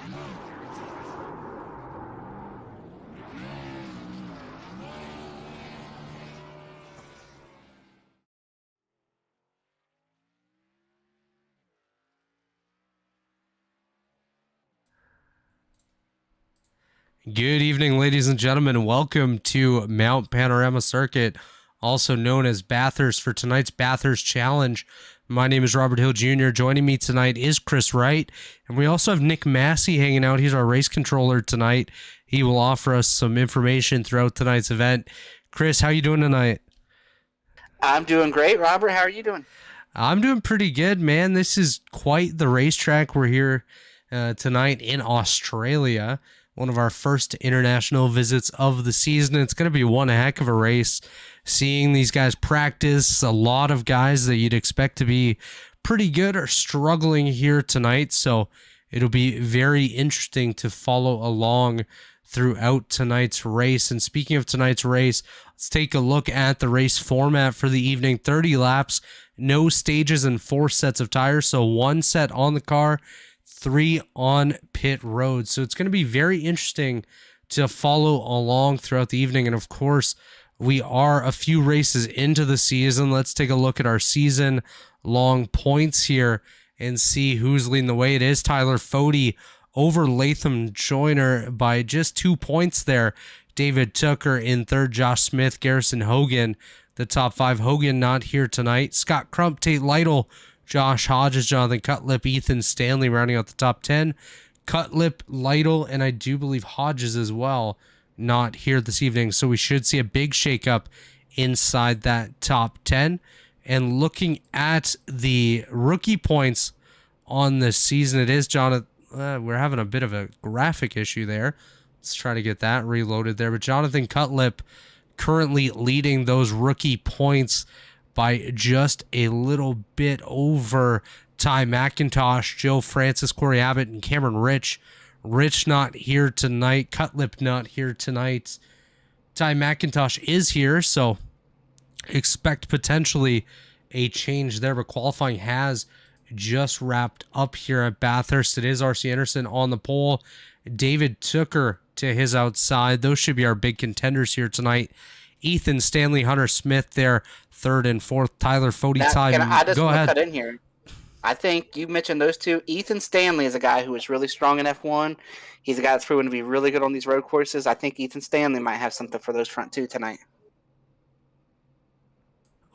Good evening, ladies and gentlemen. Welcome to Mount Panorama Circuit, also known as Bathurst, for tonight's Bathurst Challenge. My name is Robert Hill Jr. Joining me tonight is Chris Wright, and we also have Nick Massey hanging out. He's our race controller tonight. He will offer us some information throughout tonight's event. Chris, how you doing tonight? I'm doing great, Robert. How are you doing? I'm doing pretty good, man. This is quite the racetrack. We're here tonight in Australia. One of our first international visits of the season. It's going to be one heck of a race. Seeing these guys practice, a lot of guys that you'd expect to be pretty good are struggling here tonight. So it'll be very interesting to follow along throughout tonight's race. And speaking of tonight's race, let's take a look at the race format for the evening. 30 laps, no stages, and 4 sets of tires. So 1 set on the car, 3 on pit road. So it's going to be very interesting to follow along throughout the evening. And of course, we are a few races into the season. Let's take a look at our season long points here and see who's leading the way. It is Tyler Fody over Latham Joyner by just 2 points there. David Tucker in third, Josh Smith, Garrison Hogan, the top 5. Hogan not here tonight. Scott Crump, Tate Lytle, Josh Hodges, Jonathan Cutlip, Ethan Stanley rounding out the top 10. Cutlip, Lytle, and I do believe Hodges as well not here this evening. So we should see a big shakeup inside that top 10. And looking at the rookie points on this season, it is Jonathan. We're having a bit of a graphic issue there. Let's try to get that reloaded there. But Jonathan Cutlip currently leading those rookie points by just a little bit over Ty McIntosh, Joe Francis, Corey Abbott, and Cameron Rich. Rich not here tonight. Cutlip not here tonight. Ty McIntosh is here, so expect potentially a change there. But qualifying has just wrapped up here at Bathurst. It is R.C. Anderson on the pole. David Tucker to his outside. Those should be our big contenders here tonight. Ethan Stanley, Hunter Smith there, third and fourth. Tyler Fody, I just go want to ahead. cut in here. I think you mentioned those two. Ethan Stanley is a guy who is really strong in F1. He's a guy that's proven to be really good on these road courses. I think Ethan Stanley might have something for those front two tonight.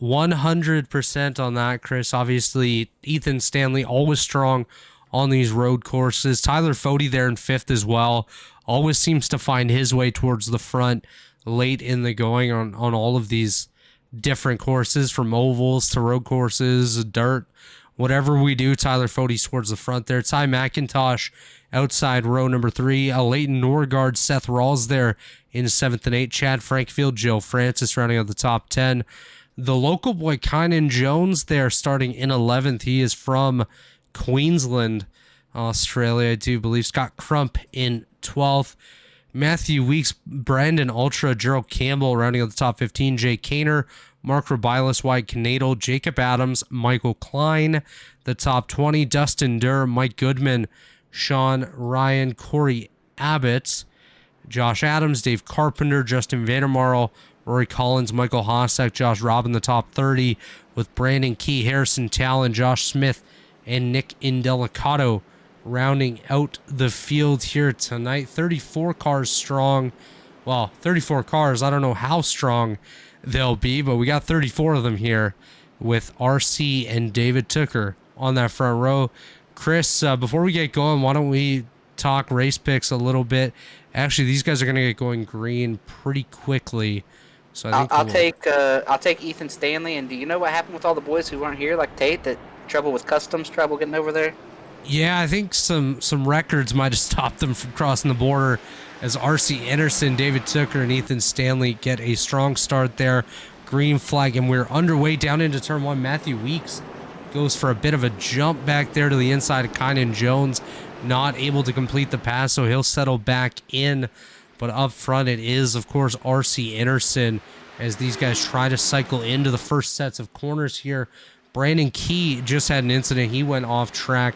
100% on that, Chris. Obviously, Ethan Stanley always strong on these road courses. Tyler Fody there in fifth as well. Always seems to find his way towards the front late in the going on all of these different courses, from ovals to road courses, dirt, whatever we do. Tyler Fody towards the front there. Ty McIntosh outside row number 3. Leighton Norgard, Seth Rawls there in 7th and 8th. Chad Frankfield, Joe Francis rounding out the top 10. The local boy Kynan Jones there starting in 11th. He is from Queensland, Australia, I do believe. Scott Crump in 12th. Matthew Weeks, Brandon Ultra, Gerald Campbell rounding out the top 15. Jay Kaner, Mark Rebilas, Wyatt Canadal, Jacob Adams, Michael Klein, the top 20. Dustin Durr, Mike Goodman, Sean Ryan, Corey Abbott, Josh Adams, Dave Carpenter, Justin Vandermarl, Rory Collins, Michael Hossack, Josh Robin, the top 30, with Brandon Key, Harrison Talon, Josh Smith, and Nick Indelicato rounding out the field here tonight. 34 cars strong. Well, 34 cars. I don't know how strong they'll be, but we got 34 of them here with RC and David Tucker on that front row. Chris, before we get going, why don't we talk race picks a little bit? Actually, these guys are going to get going green pretty quickly. So I think I'll take Ethan Stanley. And do you know what happened with all the boys who weren't here, like Tate? That trouble with customs, trouble getting over there. Yeah, I think some records might have stopped them from crossing the border, as R.C. Anderson, David Tucker, and Ethan Stanley get a strong start there. Green flag, and we're underway down into turn 1. Matthew Weeks goes for a bit of a jump back there to the inside of Kynan Jones. Not able to complete the pass, so he'll settle back in. But up front, it is, of course, R.C. Anderson, as these guys try to cycle into the first sets of corners here. Brandon Key just had an incident. He went off track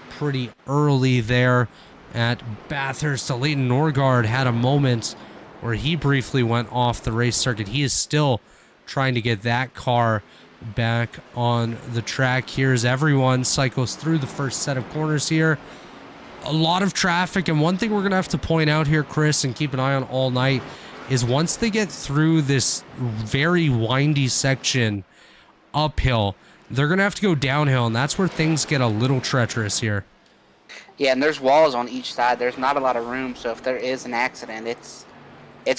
pretty early there. at Bathurst. Leighton Norgard had a moment where he briefly went off the race circuit. He is still trying to get that car back on the track here as everyone cycles through the first set of corners here. A lot of traffic, and one thing we're gonna have to point out here, Chris, and keep an eye on all night, is once they get through this very windy section uphill, they're gonna have to go downhill, and that's where things get a little treacherous here. Yeah, and there's walls on each side. There's not a lot of room, so if there is an accident, it's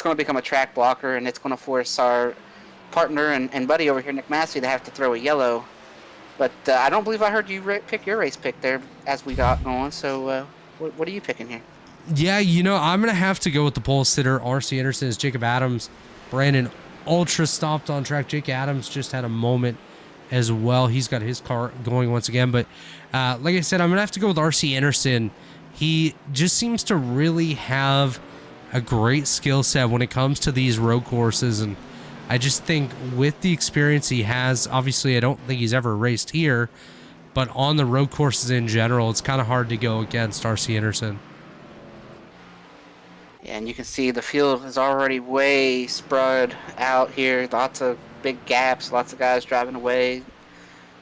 going to become a track blocker, and it's going to force our partner and buddy over here, Nick Massey, to have to throw a yellow. But I don't believe I heard you pick your race pick there as we got going. So what are you picking here? Yeah, I'm going to have to go with the pole sitter. RC Anderson is Jacob Adams. Brandon Ultra stopped on track. Jake Adams just had a moment as well. He's got his car going once again. But like I said, I'm going to have to go with RC Anderson. He just seems to really have a great skill set when it comes to these road courses. And I just think with the experience he has, obviously I don't think he's ever raced here, but on the road courses in general, it's kind of hard to go against RC Anderson. Yeah, and you can see the field is already way spread out here. Lots of big gaps, lots of guys driving away.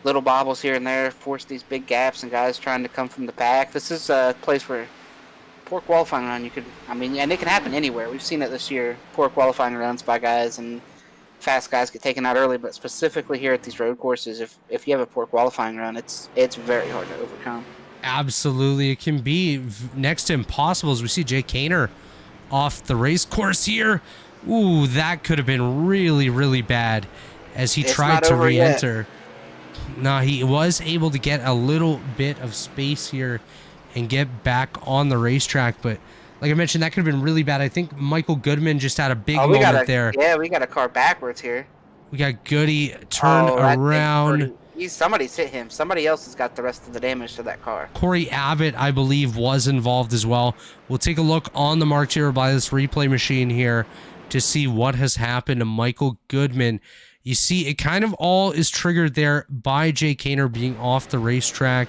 Little bobbles here and there force these big gaps and guys trying to come from the pack. This is a place where poor qualifying run, and it can happen anywhere. We've seen it this year. Poor qualifying runs by guys and fast guys get taken out early, but specifically here at these road courses, if you have a poor qualifying run, it's very hard to overcome. Absolutely. It can be next to impossible as we see Jake Kaner off the race course here. Ooh, that could have been really, really bad as he tried to re-enter. No, he was able to get a little bit of space here and get back on the racetrack, but like I mentioned, that could have been really bad. I think Michael Goodman just had a big moment there. Yeah, we got a car backwards here. We got Goody turned around. Somebody's hit him. Somebody else has got the rest of the damage to that car. Corey Abbott, I believe, was involved as well. We'll take a look on the mark here by this replay machine here to see what has happened to Michael Goodman. You see, it kind of all is triggered there by Jay Kaner being off the racetrack.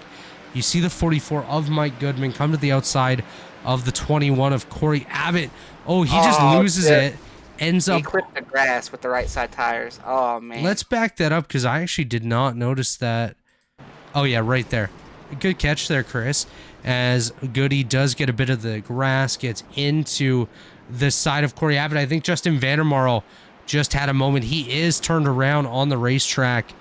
You see the 44 of Mike Goodman come to the outside of the 21 of Corey Abbott. Oh, he just loses it. Ends up... He clipped the grass with the right side tires. Oh, man. Let's back that up because I actually did not notice that. Oh, yeah, right there. Good catch there, Chris. As Goody does get a bit of the grass, gets into the side of Corey Abbott. I think Justin Vandermarl just had a moment. He is turned around on the racetrack,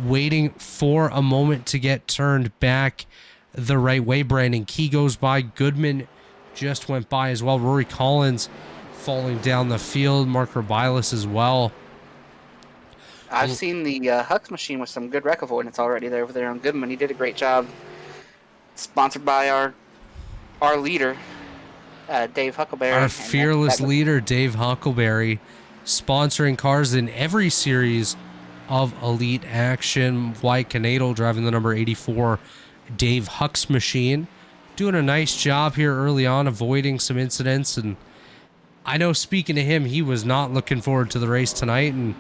waiting for a moment to get turned back the right way. Brandon Key goes by. Goodman just went by as well. Rory Collins falling down the field. Mark Rebilas as well. I've seen the Hux machine with some good wreck avoidance already there over there on Goodman. He did a great job. Sponsored by our leader, Dave Huckleberry. Our fearless leader, Dave Huckleberry, sponsoring cars in every series of Elite Action. Wyatt Canadal driving the number 84 Dave Hux machine, doing a nice job here early on, avoiding some incidents. And I know, speaking to him, he was not looking forward to the race tonight, and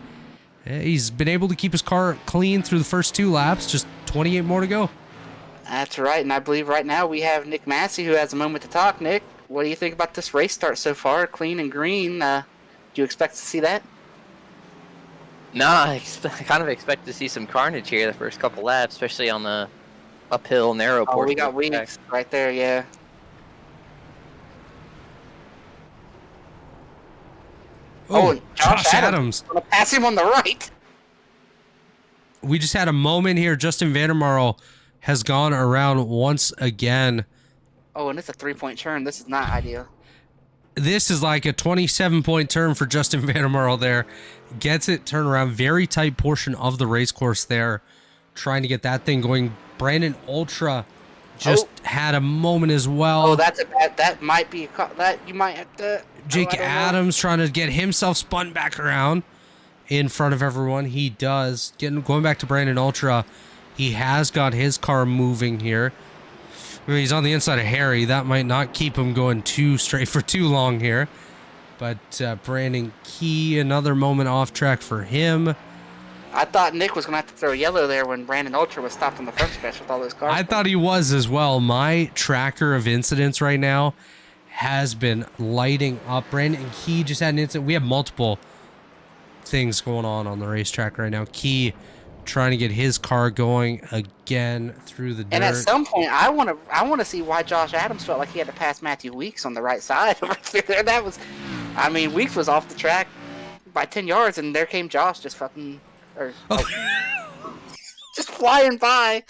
he's been able to keep his car clean through the first 2 laps. Just 28 more to go. That's right, and I believe right now we have Nick Massey who has a moment to talk. Nick, what do you think about this race start so far? Clean and green. Do you expect to see that? No, I kind of expect to see some carnage here the first couple laps, especially on the uphill, narrow portion. Oh, we got wings right there, yeah. Oh, Josh Adams. Gonna pass him on the right. We just had a moment here. Justin Vandermarl has gone around once again. Oh, and it's a 3-point turn. This is not ideal. This is like a 27-point turn for Justin Vandermarl there. Gets it turned around. Very tight portion of the race course there. Trying to get that thing going. Brandon Ultra just had a moment as well. Oh, that might be that you might have to. Jake Adams trying to get himself spun back around in front of everyone. He does. Going back to Brandon Ultra, he has got his car moving here. I mean, he's on the inside of Harry. That might not keep him going too straight for too long here. But Brandon Key, another moment off track for him. I thought Nick was going to have to throw yellow there when Brandon Ultra was stopped on the front stretch with all those cars. I thought he was as well. My tracker of incidents right now has been lighting up. Brandon Key just had an incident. We have multiple things going on the racetrack right now. Key trying to get his car going again through the dirt. And at some point, I want to see why Josh Adams felt like he had to pass Matthew Weeks on the right side over there. That was, I mean, Weeks was off the track by 10 yards, and there came Josh just fucking, or like, just flying by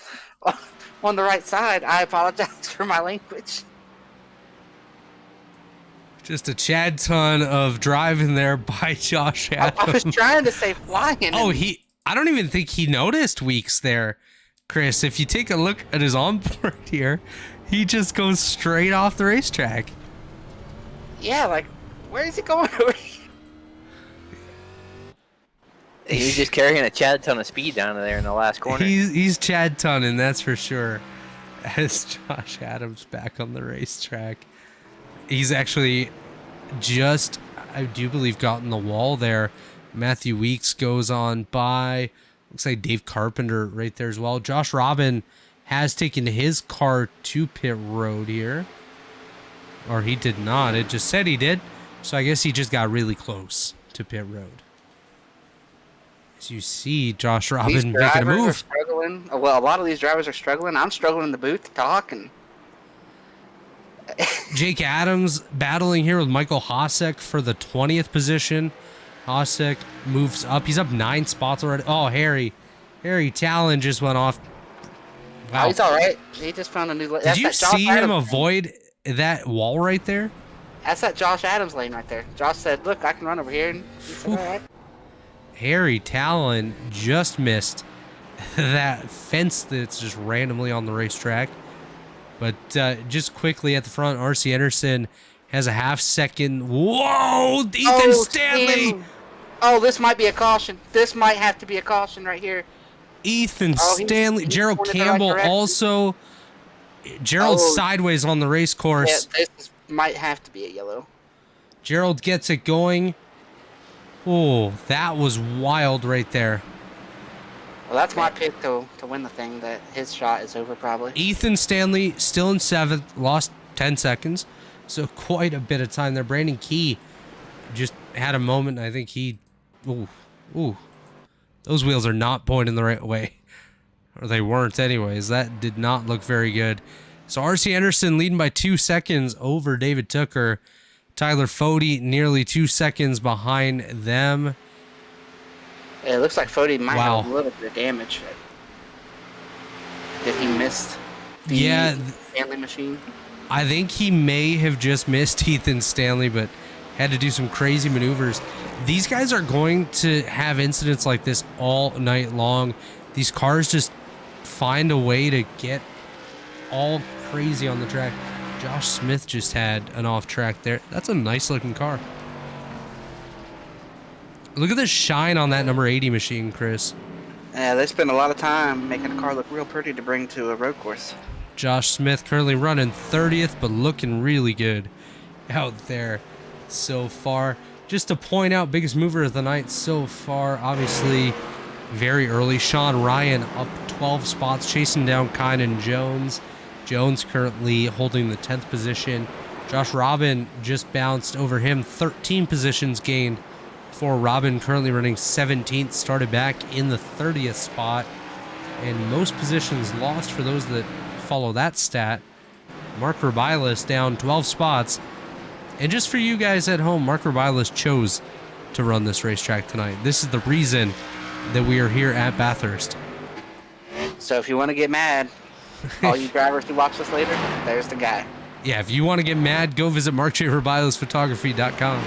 on the right side. I apologize for my language. Just a Chad ton of driving there by Josh Adams. I was trying to say flying. Oh, I don't even think he noticed Weeks there, Chris. If you take a look at his onboard here, he just goes straight off the racetrack. Yeah, like, where is he going? He was just carrying a Chad ton of speed down there in the last corner. He's Chad Tunnin, that's for sure. As Josh Adams back on the racetrack. He's actually just, I do believe, gotten the wall there. Matthew Weeks goes on by. Looks like Dave Carpenter right there as well. Josh Robin has taken his car to pit road here. Or he did not. It just said he did. So I guess he just got really close to pit road. As you see Josh Robin making a move. Are struggling. Well, a lot of these drivers are struggling. I'm struggling in the booth to talk. And Jake Adams battling here with Michael Hosek for the 20th position. Hosek moves up. He's up 9 spots already. Oh, Harry Talon just went off. Wow. Oh, he's all right. He just found a new. Did you see him avoid that wall right there? That's that Josh Adams lane right there. Josh said, "Look, I can run over here." And he said, "All right." Harry Talon just missed that fence that's just randomly on the racetrack. But just quickly at the front, R.C. Anderson has a half-second. Whoa! Ethan Stanley! Damn. Oh, this might be a caution. This might have to be a caution right here. Ethan Stanley. Gerald Campbell also. Gerald sideways on the race course. Yeah, this might have to be a yellow. Gerald gets it going. Oh, that was wild right there. Well, that's my pick to win the thing, that his shot is over probably. Ethan Stanley still in 7th, lost 10 seconds. So quite a bit of time there. Brandon Key just had a moment. I think he... Ooh. Those wheels are not pointing the right way. Or they weren't anyways. That did not look very good. So R.C. Anderson leading by 2 seconds over David Tooker. Tyler Fody nearly 2 seconds behind them. It looks like Fody might have a little bit of damage. Did he miss the Stanley machine? I think he may have just missed Ethan Stanley, but had to do some crazy maneuvers. These guys are going to have incidents like this all night long. These cars just find a way to get all crazy on the track. Josh Smith just had an off track there. That's a nice looking car. Look at the shine on that number 80 machine, Chris. Yeah, they spend a lot of time making a car look real pretty to bring to a road course. Josh Smith currently running 30th, but looking really good out there so far. Just to point out, biggest mover of the night so far, obviously very early. Sean Ryan up 12 spots, chasing down Kynan Jones. Jones currently holding the 10th position. Josh Robin just bounced over him, 13 positions gained for Robin, currently running 17th, started back in the 30th spot. And most positions lost for those that follow that stat. Mark Rebilas down 12 spots. And just for you guys at home, Mark Rebilas chose to run this racetrack tonight. This is the reason that we are here at Bathurst. So if you want to get mad, all you drivers who watch this later, there's the guy. Yeah, if you want to get mad, go visit markjrebilasphotography.com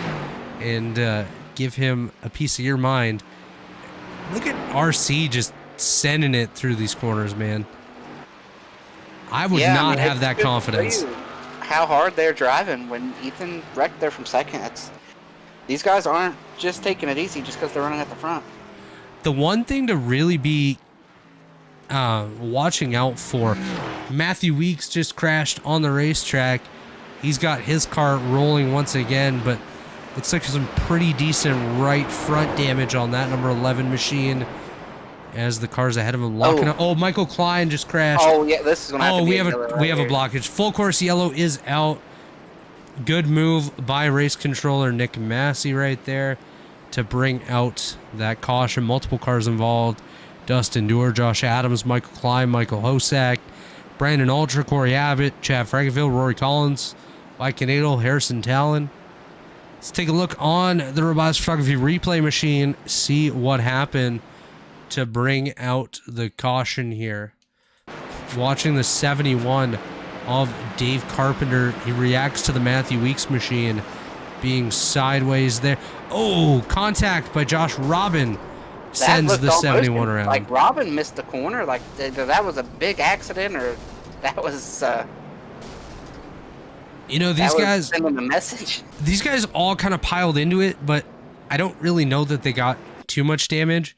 and give him a piece of your mind. Look at RC just sending it through these corners, man. I would not have that confidence. How hard they're driving when Ethan wrecked there from second. These guys aren't just taking it easy just because they're running at the front. The one thing to really be watching out for, Matthew Weeks just crashed on the racetrack. He's got his car rolling once again, but looks like some pretty decent right front damage on that number 11 machine. as the cars ahead of him locking up. Oh, Michael Klein just crashed. Oh yeah, this is gonna have to be we have yellow we right have a here. blockage. Full course yellow is out. Good move by race controller Nick Massey right there to bring out that caution. Multiple cars involved. Dustin Dewar, Josh Adams, Michael Klein, Michael Hosack, Brandon Ultra, Corey Abbott, Chad Frankenfield, Rory Collins, Mike Nadel, Harrison Talon. Let's take a look on the Rebilas photography replay machine, see what happened to bring out the caution here. Watching the 71 of Dave Carpenter, he reacts to the Matthew Weeks machine being sideways there. Oh, contact by Josh Robin sends the 71 around. Like Robin missed the corner. Like either that was a big accident or that was. You know, these guys sending a message. These guys all kind of piled into it, but I don't really know that they got too much damage.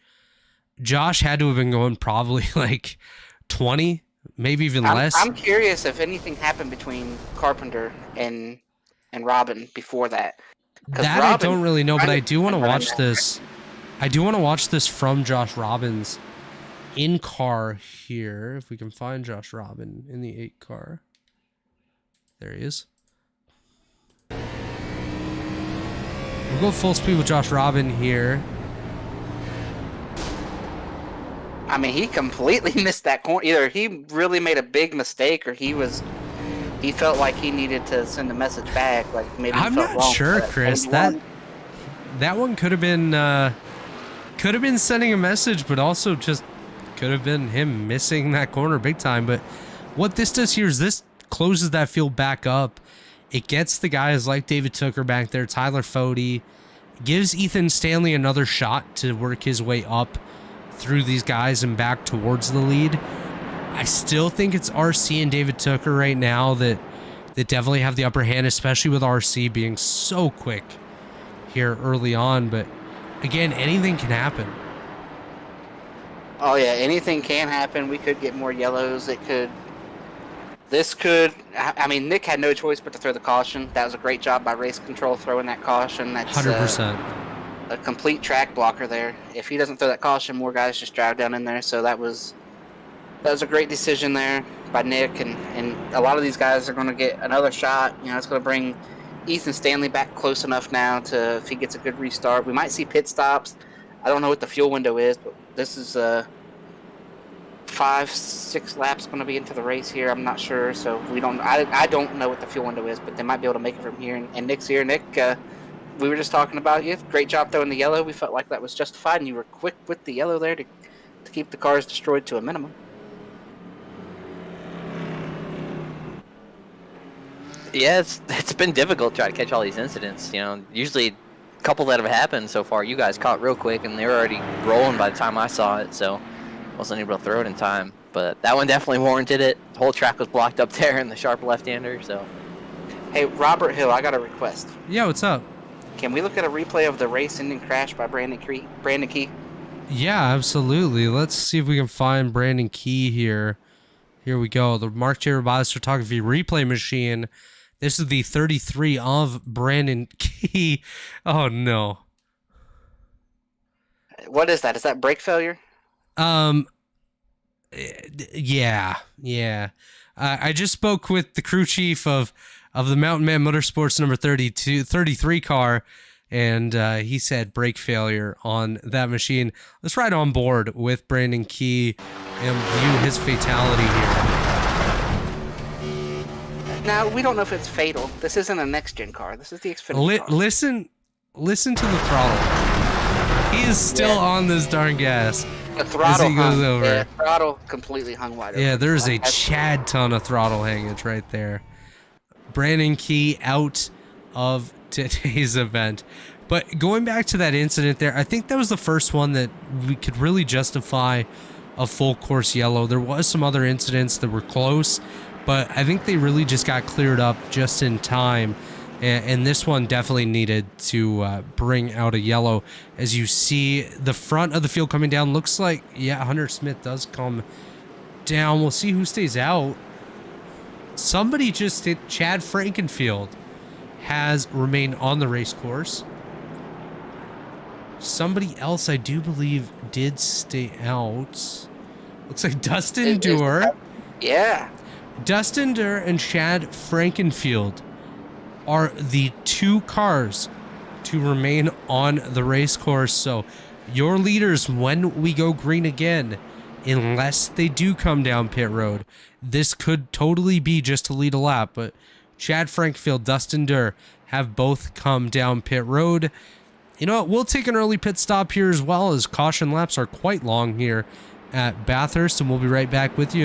Josh had to have been going probably like 20, maybe even less. I'm curious if anything happened between Carpenter and Robin before that. That I don't really know, but I do want to watch this. I do want to watch this from Josh Robin's in-car here. If we can find Josh Robin in the 8 car. There he is. We'll go full speed with Josh Robin here. I mean, he completely missed that corner. Either he really made a big mistake or he felt like he needed to send a message back. Like maybe I'm not sure, Chris. That one could have been sending a message, but also just could have been him missing that corner big time. But what this does here is this closes that field back up. It gets the guys like David Tooker back there, Tyler Fody, gives Ethan Stanley another shot to work his way up through these guys and back towards the lead. I still think it's RC and David Tooker right now that definitely have the upper hand, especially with RC being so quick here early on. But again, anything can happen. Oh yeah, anything can happen. We could get more yellows. I mean, Nick had no choice but to throw the caution. That was a great job by race control throwing that caution. That's 100%. A complete track blocker there. If he doesn't throw that caution, more guys just drive down in there. So that was a great decision there by Nick, and a lot of these guys are going to get another shot. You know, it's going to bring Ethan Stanley back close enough now to, if he gets a good restart, we might see pit stops. I don't know what the fuel window is, but this is 5-6 laps going to be into the race here. I'm not sure, so I don't know what the fuel window is, but they might be able to make it from here. And Nick's here. Nick, we were just talking about you. Great job throwing the yellow. We felt like that was justified, and you were quick with the yellow there to keep the cars destroyed to a minimum. Yeah, it's been difficult to try to catch all these incidents. You know, usually a couple that have happened so far, you guys caught real quick, and they were already rolling by the time I saw it, so wasn't able to throw it in time. But that one definitely warranted it. The whole track was blocked up there in the sharp left-hander, so. Hey, Robert Hill, I got a request. Yeah, what's up? Can we look at a replay of the race-ending crash by Brandon Key? Yeah, absolutely. Let's see if we can find Brandon Key here. Here we go. The Mark J. Rebilas photography replay machine. This is the 33 of Brandon Key. Oh, no. What is that? Is that brake failure? Yeah. I just spoke with the crew chief of the Mountain Man Motorsports number 33 car, and he said brake failure on that machine. Let's ride on board with Brandon Key and view his fatality here. Now, we don't know if it's fatal. This isn't a next-gen car. This is the Xfinity car. Listen to the throttle. He is still on this darn gas. The throttle as he goes hung. over. Yeah, throttle completely hung wide open. Yeah, there's a Chad ton of throttle hangage right there. Brandon Key out of today's event. But going back to that incident there, I think that was the first one that we could really justify a full course yellow. There was some other incidents that were close, but I think they really just got cleared up just in time. And this one definitely needed to bring out a yellow. As you see the front of the field coming down, looks like, yeah, Hunter Smith does come down. We'll see who stays out. Somebody just hit. Chad Frankenfield has remained on the race course. Somebody else I do believe did stay out. Looks like Dustin Is Doerr. that- Yeah. Dustin Doerr and Chad Frankenfield are the 2 cars to remain on the race course. So your leaders when we go green again, unless they do come down pit road, this could totally be just to lead a lap. But Chad Frankenfield, Dustin Doerr have both come down pit road. You know what? We'll take an early pit stop here as well, as caution laps are quite long here at Bathurst, and we'll be right back with you.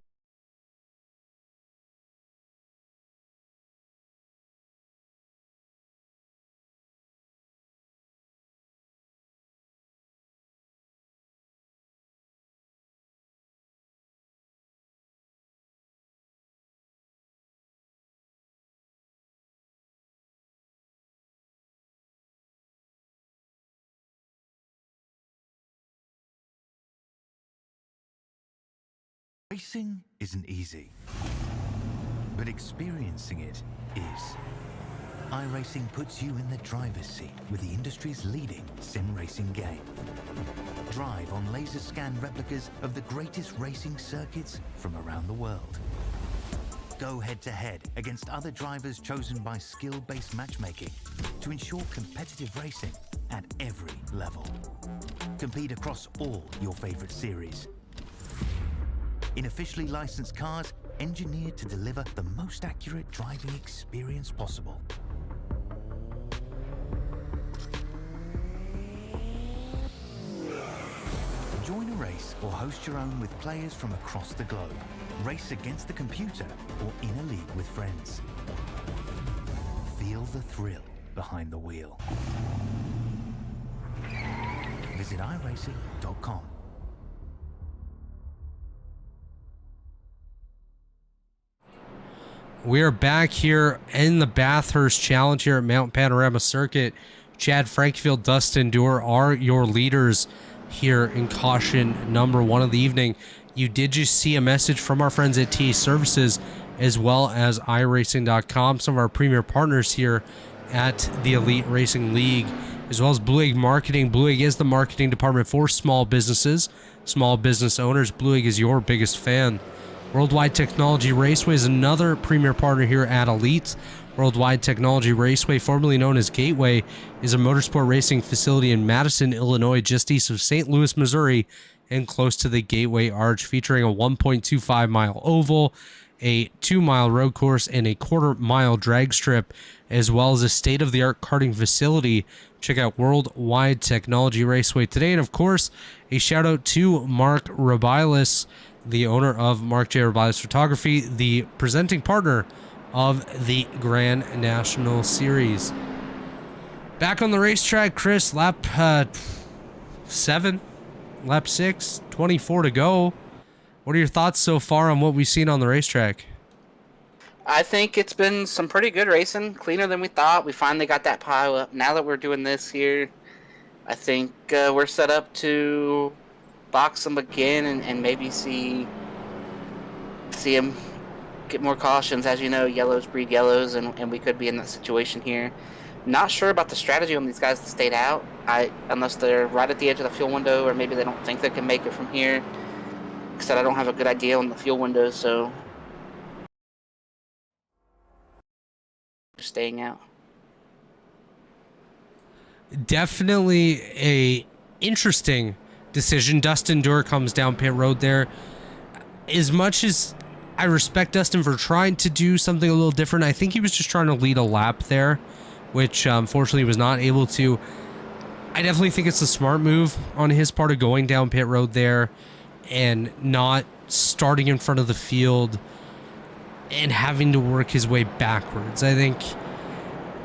Racing isn't easy, but experiencing it is. iRacing puts you in the driver's seat with the industry's leading sim racing game. Drive on laser scan replicas of the greatest racing circuits from around the world. Go head to head against other drivers chosen by skill-based matchmaking to ensure competitive racing at every level. Compete across all your favorite series. In officially licensed cars, engineered to deliver the most accurate driving experience possible. Join a race or host your own with players from across the globe. Race against the computer or in a league with friends. Feel the thrill behind the wheel. Visit iRacing.com. We are back here in the Bathurst Challenge here at Mount Panorama Circuit. Chad Frankenfield, Dustin Doerr are your leaders here in caution number 1 of the evening. You did just see a message from our friends at TA Services as well as iRacing.com, some of our premier partners here at the Elite Racing League, as well as Blue Egg Marketing. Blue Egg is the marketing department for small businesses, small business owners. Blue Egg is your biggest fan. Worldwide Technology Raceway is another premier partner here at Elite. Worldwide Technology Raceway, formerly known as Gateway, is a motorsport racing facility in Madison, Illinois, just east of St. Louis, Missouri, and close to the Gateway Arch, featuring a 1.25-mile oval, a 2-mile road course, and a quarter-mile drag strip, as well as a state-of-the-art karting facility. Check out Worldwide Technology Raceway today. And, of course, a shout-out to Mark Rebilas, the owner of Mark J. Rebilas Photography, the presenting partner of the Grand National Series. Back on the racetrack, Chris, lap 7, lap 6, 24 to go. What are your thoughts so far on what we've seen on the racetrack? I think it's been some pretty good racing, cleaner than we thought. We finally got that pile up. Now that we're doing this here, I think we're set up to box them again and maybe see them get more cautions. As you know, yellows breed yellows, and we could be in that situation here. Not sure about the strategy on these guys that stayed out, unless they're right at the edge of the fuel window, or maybe they don't think they can make it from here. Except I don't have a good idea on the fuel window, so staying out. Definitely a interesting decision. Dustin Doerr comes down pit road there. As much as I respect Dustin for trying to do something a little different, I think he was just trying to lead a lap there, which unfortunately was not able to. I definitely think it's a smart move on his part of going down pit road there and not starting in front of the field and having to work his way backwards. I think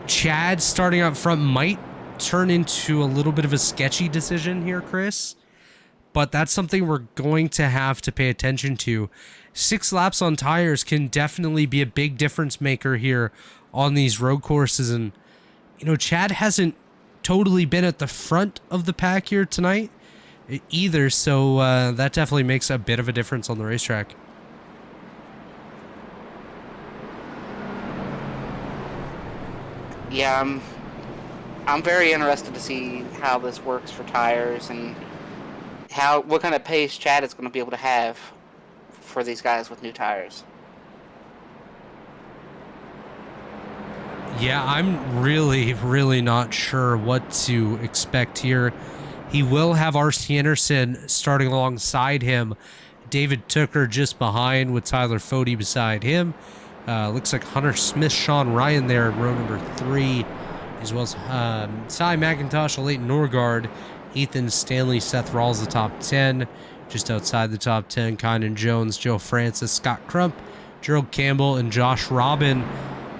Chad starting up front might turn into a little bit of a sketchy decision here, Chris, but that's something we're going to have to pay attention to. 6 laps on tires can definitely be a big difference maker here on these road courses, and you know, Chad hasn't totally been at the front of the pack here tonight either, so that definitely makes a bit of a difference on the racetrack. Yeah, I'm very interested to see how this works for tires and what kind of pace Chad is going to be able to have for these guys with new tires. Yeah, I'm really not sure what to expect here. He will have R.C. Anderson starting alongside him. David Tooker just behind with Tyler Fode beside him. Looks like Hunter Smith, Sean Ryan there in row number 3, as well as Cy McIntosh, Leighton Norgard, Ethan Stanley, Seth Rawls, the top 10. Just outside the top 10, Kynan Jones, Joe Francis, Scott Crump, Gerald Campbell, and Josh Robin.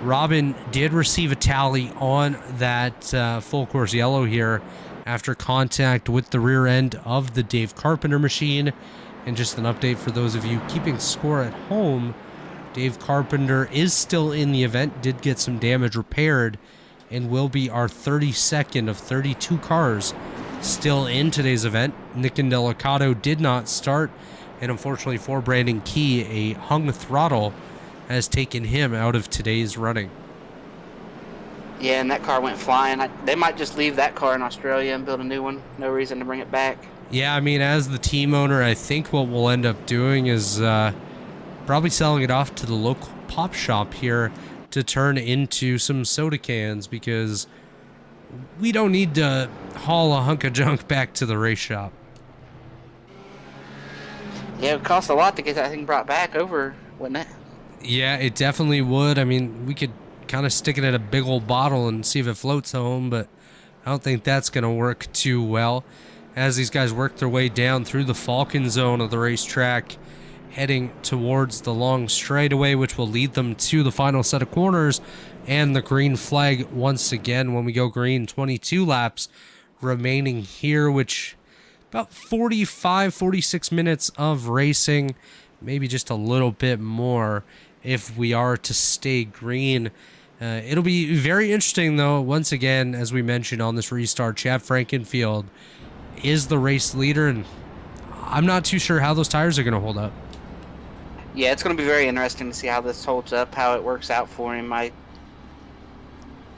Robin did receive a tally on that full course yellow here after contact with the rear end of the Dave Carpenter machine. And just an update for those of you keeping score at home, Dave Carpenter is still in the event, did get some damage repaired, and will be our 32nd of 32 cars still in today's event. Nick Indelicato did not start, and unfortunately for Brandon Key, a hung throttle has taken him out of today's running. Yeah, and that car went flying. They might just leave that car in Australia and build a new one. No reason to bring it back. Yeah, I mean, as the team owner, I think what we'll end up doing is probably selling it off to the local pop shop here to turn into some soda cans, because we don't need to haul a hunk of junk back to the race shop. Yeah, it would cost a lot to get that thing brought back over, wouldn't it? Yeah, it definitely would. I mean, we could kind of stick it in a big old bottle and see if it floats home, but I don't think that's going to work too well. As these guys work their way down through the Falcon zone of the racetrack, heading towards the long straightaway, which will lead them to the final set of corners and the green flag once again when we go green. 22 laps remaining here, which about 46 minutes of racing, maybe just a little bit more if we are to stay green. It'll be very interesting, though. Once again, as we mentioned on this restart, Chad Frankenfield is the race leader, and I'm not too sure how those tires are going to hold up. Yeah, it's going to be very interesting to see how this holds up, how it works out for him. Like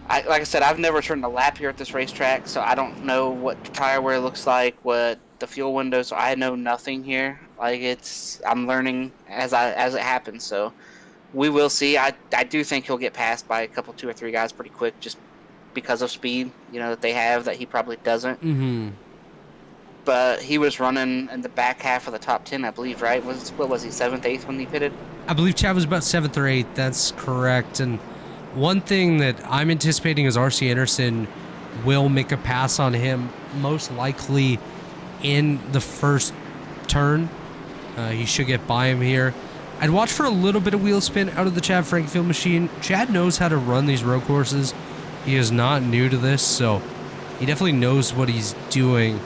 I said, I've never turned a lap here at this racetrack, so I don't know what the tire wear looks like, what the fuel windows. I know nothing here. Like, I'm learning as it happens. So we will see. I do think he'll get passed by a couple, 2 or 3 guys pretty quick, just because of speed, that they have that he probably doesn't. Mm-hmm. But he was running in the back half of the top 10, I believe, right? What was he, 7th, 8th when he pitted? I believe Chad was about 7th or 8th. That's correct. And one thing that I'm anticipating is R.C. Anderson will make a pass on him, most likely in the first turn. He should get by him here. I'd watch for a little bit of wheel spin out of the Chad Frankenfield machine. Chad knows how to run these road courses. He is not new to this, so he definitely knows what he's doing.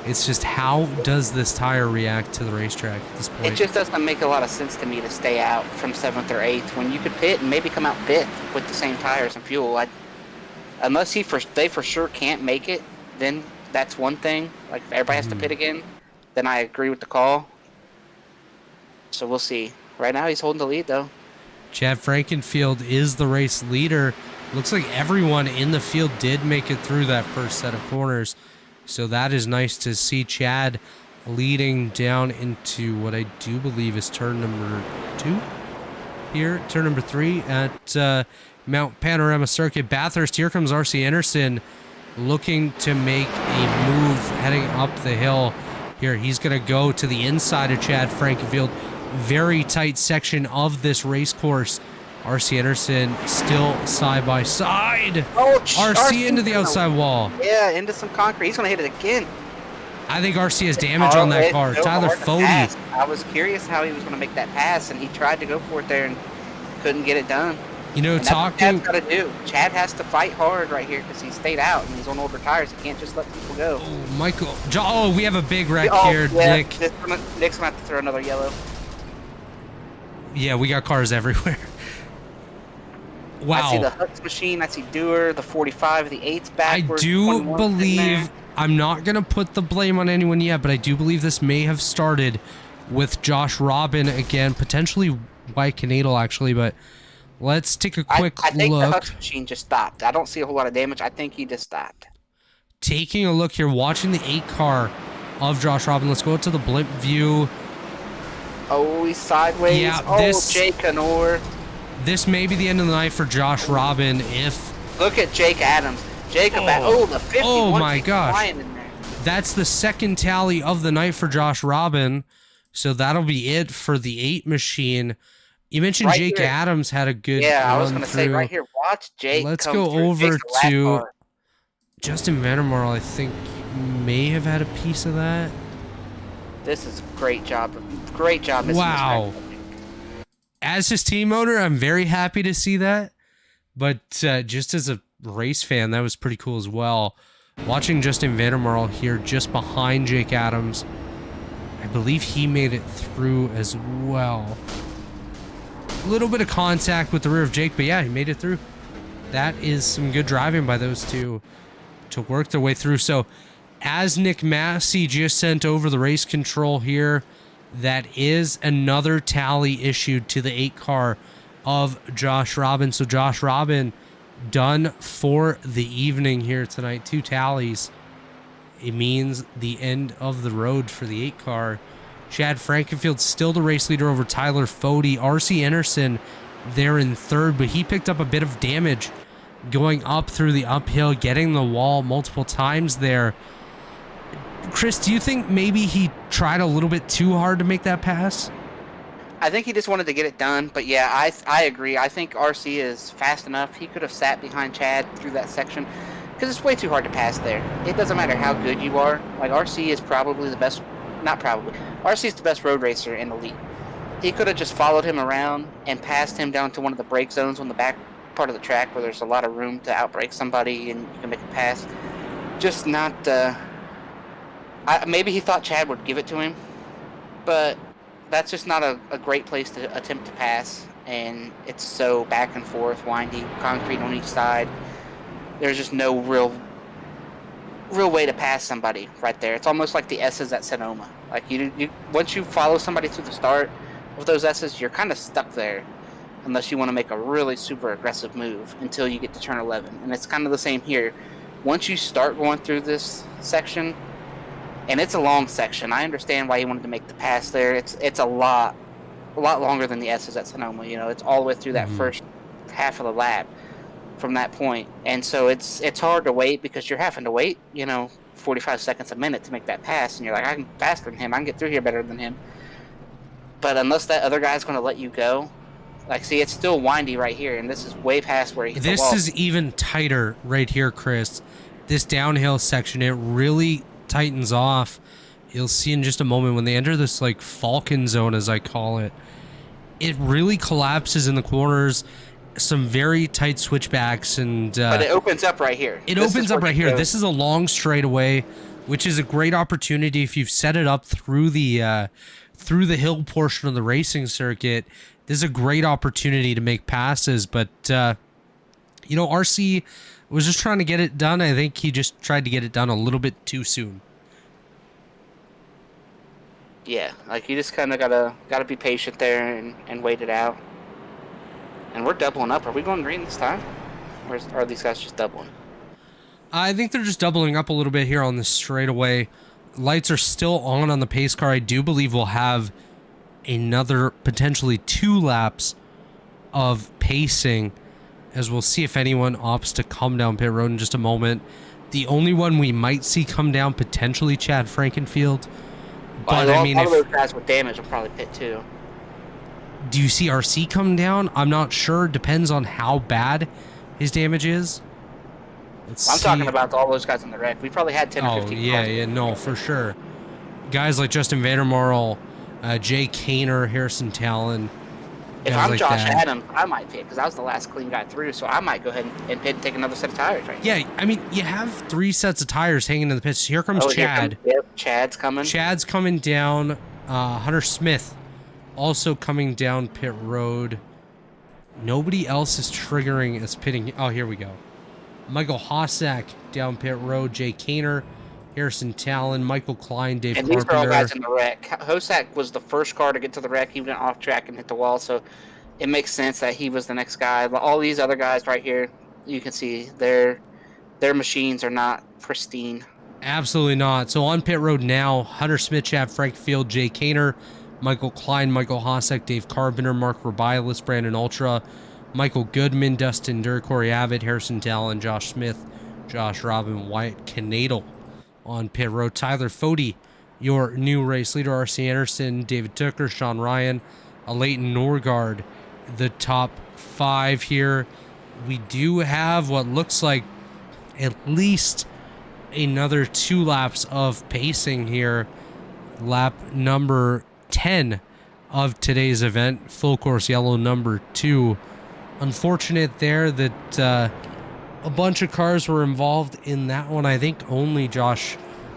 It's just, how does this tire react to the racetrack at this point? It just doesn't make a lot of sense to me to stay out from 7th or 8th when you could pit and maybe come out 5th with the same tires and fuel. Unless they for sure can't make it, then that's one thing. Like, if everybody has to pit again, then I agree with the call. So we'll see. Right now, he's holding the lead, though. Chad Frankenfield is the race leader. Looks like everyone in the field did make it through that first set of corners. So that is nice to see. Chad leading down into what I do believe is turn number 2 here. Turn number 3 at Mount Panorama Circuit, Bathurst. Here comes R.C. Anderson looking to make a move heading up the hill here. He's going to go to the inside of Chad Frankenfield. Very tight section of this race course. R.C. Anderson still side by side. Oh, RC into the outside wall. Yeah, into some concrete. He's going to hit it again. I think RC has damage on that car. Tyler Fode. I was curious how he was going to make that pass, and he tried to go for it there and couldn't get it done. Talking. What Chad's got to do. Chad has to fight hard right here because he stayed out and he's on older tires. He can't just let people go. Oh, Michael. Oh, we have a big wreck here, yeah, Nick. Nick's going to have to throw another yellow. Yeah, we got cars everywhere. Wow. I see the Hutz machine. I see Dewar, the 45, the 8's backwards. I do believe, I'm not going to put the blame on anyone yet, but I do believe this may have started with Josh Robin again, potentially White Canadal actually, but let's take a quick look. I think the Hutz machine just stopped. I don't see a whole lot of damage. I think he just stopped. taking a look here, watching the 8 car of Josh Robin. Let's go to the blimp view. Oh, he's sideways. Yeah, Jake Canor. This may be the end of the night for Josh Robin if... Look at Jake Adams. The 51. Oh my gosh. Flying in there. That's the second tally of the night for Josh Robin. So that'll be it for the 8 machine. You mentioned Right Jake here. Adams had a good I was run going to say through. right here. Watch Jake. Let's come go through. over Jake's the last to car. Justin Vandermarl. I think may have had a piece of that. This is a great job. Great job. missing Wow. this track. As his team owner, I'm very happy to see that. But just as a race fan, that was pretty cool as well. Watching Justin Vandermarl here just behind Jake Adams. I believe he made it through as well. A little bit of contact with the rear of Jake, but yeah, he made it through. That is some good driving by those two to work their way through. So as Nick Massey just sent over the race control here, that is another tally issued to the 8 car of Josh Robin. So Josh Robin done for the evening here tonight. 2 tallies. It means the end of the road for the 8 car. Chad Frankenfield still the race leader over Tyler Fody. RC Anderson there in 3rd, but he picked up a bit of damage going up through the uphill, getting the wall multiple times there. Chris, do you think maybe he tried a little bit too hard to make that pass? I think he just wanted to get it done, but yeah, I agree. I think RC is fast enough. He could have sat behind Chad through that section because it's way too hard to pass there. It doesn't matter how good you are. Like, RC is probably the best, not probably, RC is the best road racer in the league. He could have just followed him around and passed him down to one of the brake zones on the back part of the track where there's a lot of room to outbrake somebody and you can make a pass. Just not, maybe he thought Chad would give it to him, but that's just not a great place to attempt to pass, and it's so back and forth, windy, concrete on each side. There's just no real way to pass somebody right there. It's almost like the S's at Sonoma. Like you once you follow somebody through the start of those S's, you're kind of stuck there unless you want to make a really super aggressive move until you get to turn 11. And it's kind of the same here. Once you start going through this section, and it's a long section. I understand why he wanted to make the pass there. It's a lot longer than the S's at Sonoma. You know, it's all the way through that first half of the lap from that point. And so it's hard to wait because you're having to wait, 45 seconds a minute to make that pass. And you're like, I'm faster than him. I can get through here better than him. But unless that other guy's going to let you go, like, see, it's still windy right here. And this is way past where he hit the wall. This is even tighter right here, Chris. This downhill section, it really tightens off. You'll see in just a moment when they enter this like Falcon zone, as I call it, it really collapses in the corners, some very tight switchbacks, and but it opens up right here. It opens up right here. This is a long straightaway, which is a great opportunity if you've set it up through the hill portion of the racing circuit. This is a great opportunity to make passes, but RC was just trying to get it done. I think he just tried to get it done a little bit too soon. Yeah, like you just kind of gotta be patient there and wait it out. And we're doubling up. Are we going green this time, or are these guys just doubling? I think they're just doubling up a little bit here on this straightaway. Lights are still on the pace car. I do believe we'll have another potentially 2 laps of pacing, as we'll see if anyone opts to come down pit road in just a moment. The only one we might see come down, potentially Chad Frankenfield. But well, I mean, all of those guys with damage will probably pit too. Do you see RC come down? I'm not sure. Depends on how bad his damage is. I'm talking about all those guys in the wreck. We probably had 10 or 15 yeah, cars. no, for sure. Guys like Justin Vandermarl, Jay Kaner, Harrison Talon. If I'm like Josh that. Adams, I might pit because I was the last clean guy through, so I might go ahead and pit and take another set of tires right Yeah, I mean, you have 3 sets of tires hanging in the pits. Here comes Chad. Chad's coming. Chad's coming down. Hunter Smith also coming down pit road. Nobody else is triggering as pitting. Oh, here we go. Michael Hossack down pit road. Jay Kaner, Harrison Talon, Michael Klein, Dave And Carpenter. these are all guys in the wreck. Hossack was the first car to get to the wreck. He went off track and hit the wall, so it makes sense that he was the next guy. All these other guys right here, you can see they're their machines are not pristine. Absolutely not. So on pit road now, Hunter Smith, Chad Frank Field, Jay Kaner, Michael Klein, Michael Hosek, Dave Carpenter, Mark Rebilas, Brandon Ultra, Michael Goodman, Dustin Durr, Corey Abbott, Harrison Talon, Josh Smith, Josh Robin, Wyatt Canadal. On pit road, Tyler Fody, your new race leader, R.C. Anderson, David Tucker, Sean Ryan, Leighton Norgard, the top 5 here. We do have what looks like at least another 2 laps of pacing here. Lap number 10 of today's event, full course yellow number 2. Unfortunate there that a bunch of cars were involved in that one. I think only Josh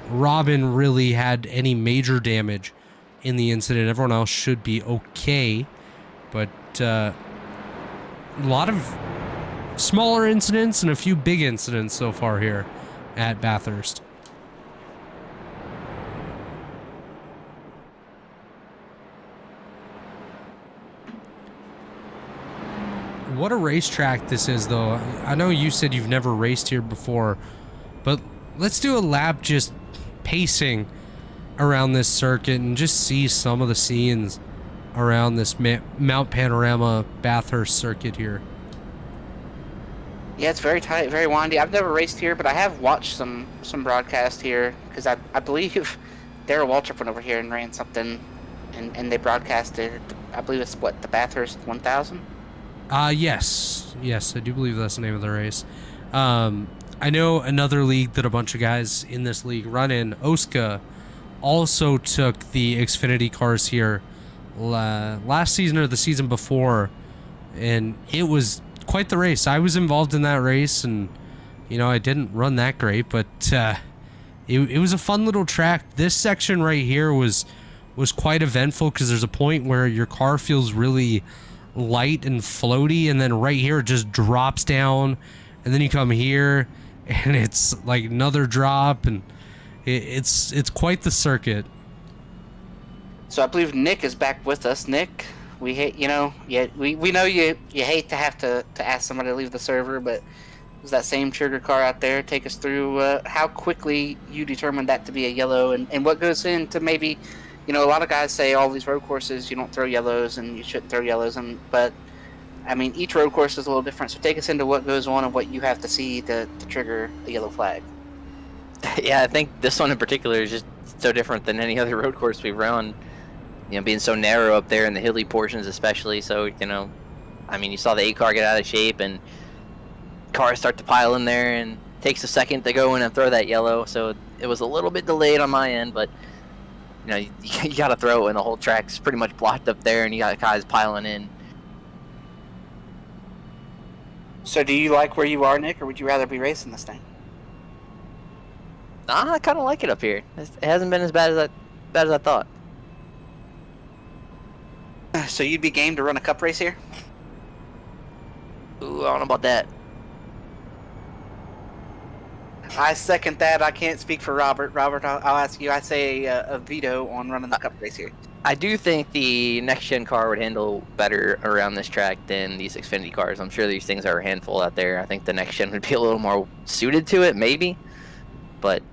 Robin really had any major damage in the incident. Everyone else should be okay, but a lot of smaller incidents and a few big incidents so far here at Bathurst. What a racetrack this is, though. I know you said you've never raced here before, but let's do a lap just pacing around this circuit and just see some of the scenes around this Mount Panorama Bathurst circuit here. Yeah, it's very tight, very windy. I've never raced here, but I have watched some broadcast here because I believe Darrell Waltrip went over here and ran something, and they broadcasted. I believe it's what, the Bathurst 1000. Yes, I do believe that's the name of the race. I know another league that a bunch of guys in this league run in, Osca, also took the Xfinity cars here last season or the season before, and it was quite the race. I was involved in that race, and you know, I didn't run that great, but it was a fun little track. This section right here was quite eventful because there's a point where your car feels really light and floaty, and then right here it just drops down, and then you come here and it's like another drop, and it's quite the circuit. So I believe Nick is back with us. Nick, we hate, we know you hate to have to ask somebody to leave the server, but was that same trigger car out there? Take us through how quickly you determined that to be a yellow, and what goes into maybe, a lot of guys say all these road courses you don't throw yellows and you shouldn't throw yellows, but I mean, each road course is a little different. So take us into what goes on and what you have to see to trigger a yellow flag. Yeah, I think this one in particular is just so different than any other road course we've run. Being so narrow up there in the hilly portions especially. So, I mean, you saw the 8 car get out of shape and cars start to pile in there, and it takes a second to go in and throw that yellow. So it was a little bit delayed on my end, but you got to throw it when the whole track's pretty much blocked up there and you got guys piling in. So do you like where you are, Nick, or would you rather be racing this thing? I kind of like it up here. It hasn't been as bad as I thought. So you'd be game to run a cup race here? Ooh, I don't know about that. I second that. I can't speak for Robert. Robert, I'll ask you. I say a veto on running the cup race here. I do think the next-gen car would handle better around this track than these Xfinity cars. I'm sure these things are a handful out there. I think the next-gen would be a little more suited to it, maybe. But,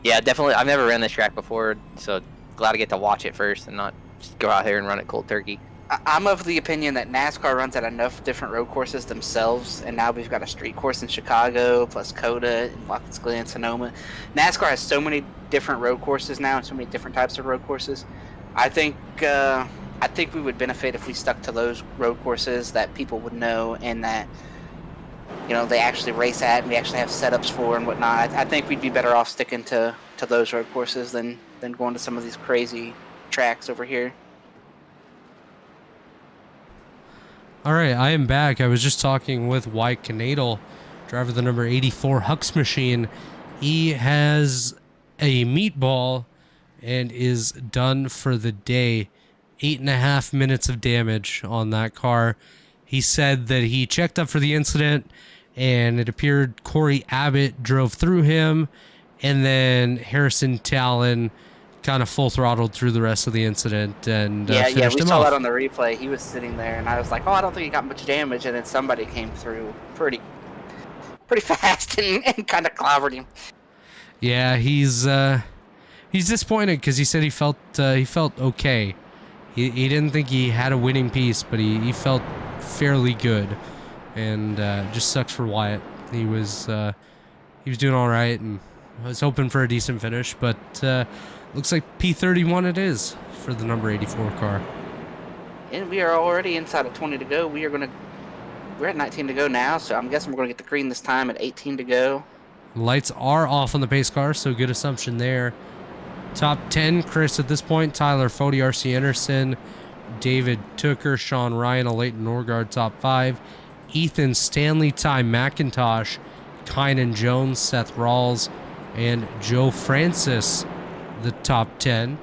yeah, definitely. I've never ran this track before, so glad to get to watch it first and not just go out here and run it cold turkey. I'm of the opinion that NASCAR runs at enough different road courses themselves, and now we've got a street course in Chicago, plus COTA, and Watkins Glen, Sonoma. NASCAR has so many different road courses now, and so many different types of road courses. I think we would benefit if we stuck to those road courses that people would know and that they actually race at and we actually have setups for and whatnot. I think we'd be better off sticking to those road courses than going to some of these crazy tracks over here. All right, I am back. I was just talking with Wyatt Canadal, driver of the number 84 Hux machine. He has a meatball and is done for the day. 8.5 minutes of damage on that car. He said that he checked up for the incident, and it appeared Corey Abbott drove through him, and then Harrison Talon kind of full throttled through the rest of the incident and finished we him saw off. that on the replay. He was sitting there, and I was like, "Oh, I don't think he got much damage." And then somebody came through pretty pretty fast and kind of clobbered him. Yeah, he's disappointed because he said he felt okay. He didn't think he had a winning piece, but he felt fairly good, and just sucks for Wyatt. He was doing all right and was hoping for a decent finish, but looks like P31 it is for the number 84 car. And we are already inside of 20 to go. We're at 19 to go now, so I'm guessing we're going to get the green this time at 18 to go. Lights are off on the pace car, so good assumption there. Top 10, Chris at this point, Tyler Fode, RC Anderson, David Tooker, Sean Ryan, Leighton Norgard, top 5. Ethan Stanley, Ty McIntosh, Kynan Jones, Seth Rawls, and Joe Francis, the top 10.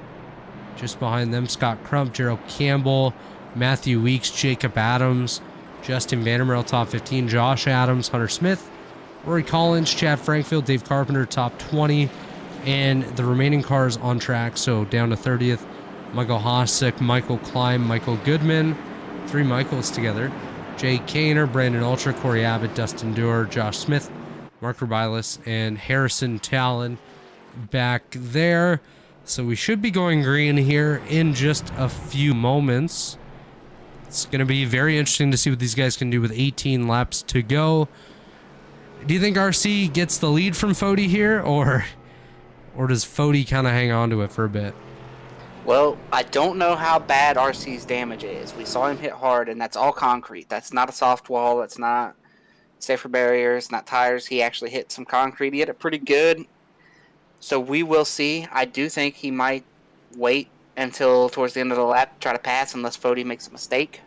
Just behind them, Scott Crump, Gerald Campbell, Matthew Weeks, Jacob Adams, Justin Vandermeer, top 15, Josh Adams, Hunter Smith, Rory Collins, Chad Frankfield, Dave Carpenter, top 20, and the remaining cars on track, so down to 30th, Michael Hossack, Michael Klein, Michael Goodman, 3 Michaels together, Jay Kaner, Brandon Ultra, Corey Abbott, Dustin Dewar, Josh Smith, Mark Rebilas, and Harrison Talon back there. So we should be going green here in just a few moments. It's going to be very interesting to see what these guys can do with 18 laps to go. Do you think RC gets the lead from Fode here, or does Fode kind of hang on to it for a bit? Well, I don't know how bad RC's damage is. We saw him hit hard, and that's all concrete. That's not a soft wall. That's not safer barriers, not tires. He actually hit some concrete. He hit it pretty good. So we will see. I do think he might wait until towards the end of the lap to try to pass unless Fode makes a mistake.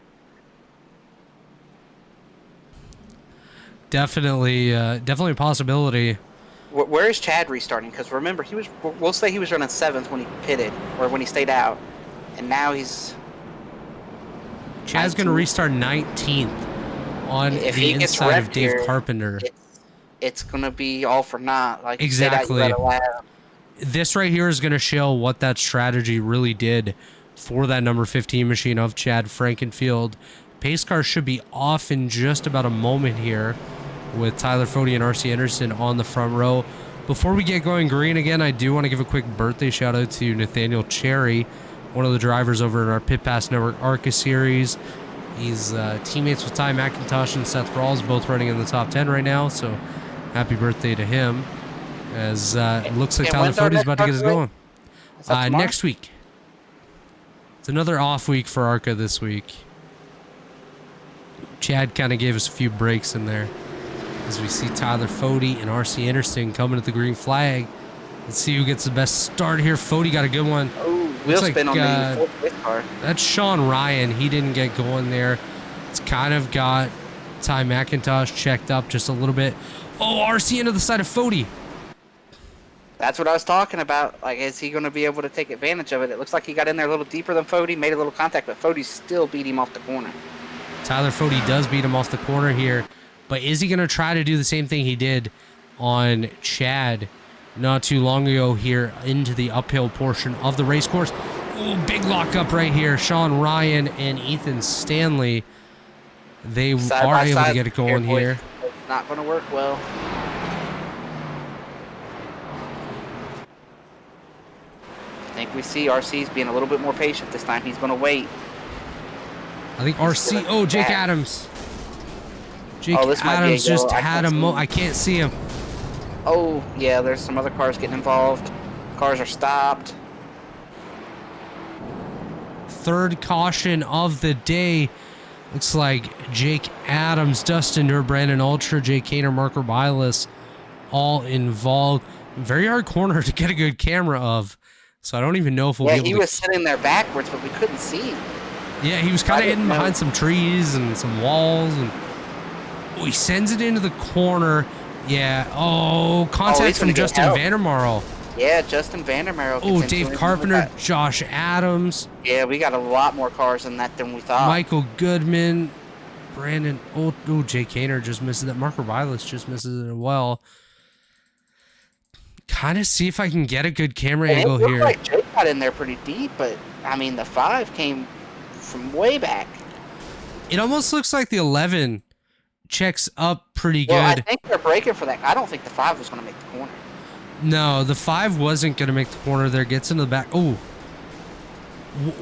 Definitely a possibility. Where is Chad restarting? Because remember, we'll say he was running 7th when he pitted, or when he stayed out. And now he's... Chad's going to restart 19th on the inside of Dave Carpenter. It's going to be all for naught. Like exactly. This right here is going to show what that strategy really did for that number 15 machine of Chad Frankenfield. Pace car should be off in just about a moment here with Tyler Fode and RC Anderson on the front row. Before we get going green again, I do want to give a quick birthday shout out to Nathaniel Cherry, one of the drivers over in our Pit Pass Network ARCA series. He's teammates with Ty McIntosh and Seth Rawls, both running in the top 10 right now, so happy birthday to him. As it looks like Tyler Fode's about to get us going. Next week. It's another off week for ARCA this week. Chad kind of gave us a few breaks in there. As we see Tyler Fode and RC Anderson coming at the green flag. Let's see who gets the best start here. Fode got a good one. Oh, wheel spin on the fourth car. That's Sean Ryan. He didn't get going there. It's kind of got Ty McIntosh checked up just a little bit. Oh, RC into the side of Fode. That's what I was talking about. Like, is he going to be able to take advantage of it? It looks like he got in there a little deeper than Fode, made a little contact, but Fode still beat him off the corner. Tyler Fode does beat him off the corner here, but is he going to try to do the same thing he did on Chad not too long ago here into the uphill portion of the race course? Oh, big lockup right here. Sean Ryan and Ethan Stanley, they are able to get it going here. It's not going to work well. I think we see RC's being a little bit more patient this time. He's going to wait. I think RC. Oh, Jake Adams. Jake this might be Adams a go. just had a I can't see him. Oh, yeah, there's some other cars getting involved. Cars are stopped. Third caution of the day. Looks like Jake Adams, Dustin Dewar, Brandon Ultra, Jay Kaner, Mark Rebilas all involved. Very hard corner to get a good camera of. So I don't even know if we'll be able to... Yeah, he was sitting there backwards, but we couldn't see him. Yeah, he was kind of hidden behind some trees and some walls. And oh, he sends it into the corner. Yeah. Oh, contact from Justin Vandermarl. Yeah, Justin Vandermeer. Oh, Dave Carpenter, Josh Adams. Yeah, we got a lot more cars in that than we thought. Michael Goodman, Brandon. Oh, Jay Kaner just misses that. Mark Rebilas just misses it as well. Kind of see if I can get a good camera angle here. Like Jake got in there pretty deep, but I mean the 5 came from way back. It almost looks like the 11 checks up pretty Well, I good. think they're breaking for that. I don't think the 5 was going to make the corner. No, the 5 wasn't going to make the corner there. Gets into the back. Oh,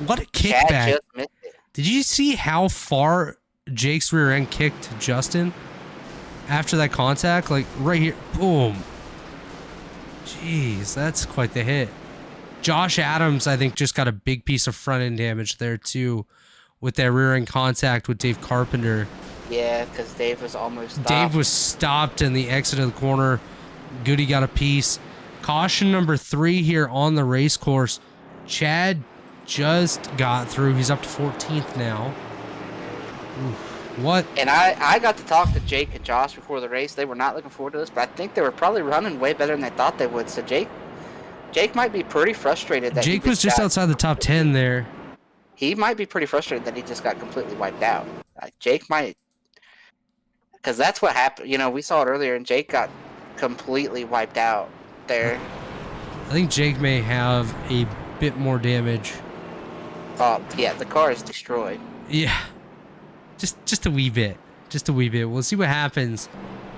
what a Chad kickback. just missed it. Did you see how far Jake's rear end kicked Justin after that contact? Like right here. Boom. Jeez, that's quite the hit. Josh Adams, I think, just got a big piece of front end damage there too with that rear end contact with Dave Carpenter. Yeah, because Dave was almost stopped. Dave was stopped in the exit of the corner. Goody got a piece. Caution number 3 here on the race course. Chad just got through. He's up to 14th now. Oof, what? And I got to talk to Jake and Josh before the race. They were not looking forward to this, but I think they were probably running way better than they thought they would. So Jake might be pretty frustrated that Jake was just outside the top 10 there. He might be pretty frustrated that he just got completely wiped out. Like Jake might, because that's what happened. You know, we saw it earlier, and Jake got completely wiped out there. I think Jake may have a bit more damage. Oh, yeah, the car is destroyed. Yeah. Just a wee bit. Just a wee bit. We'll see what happens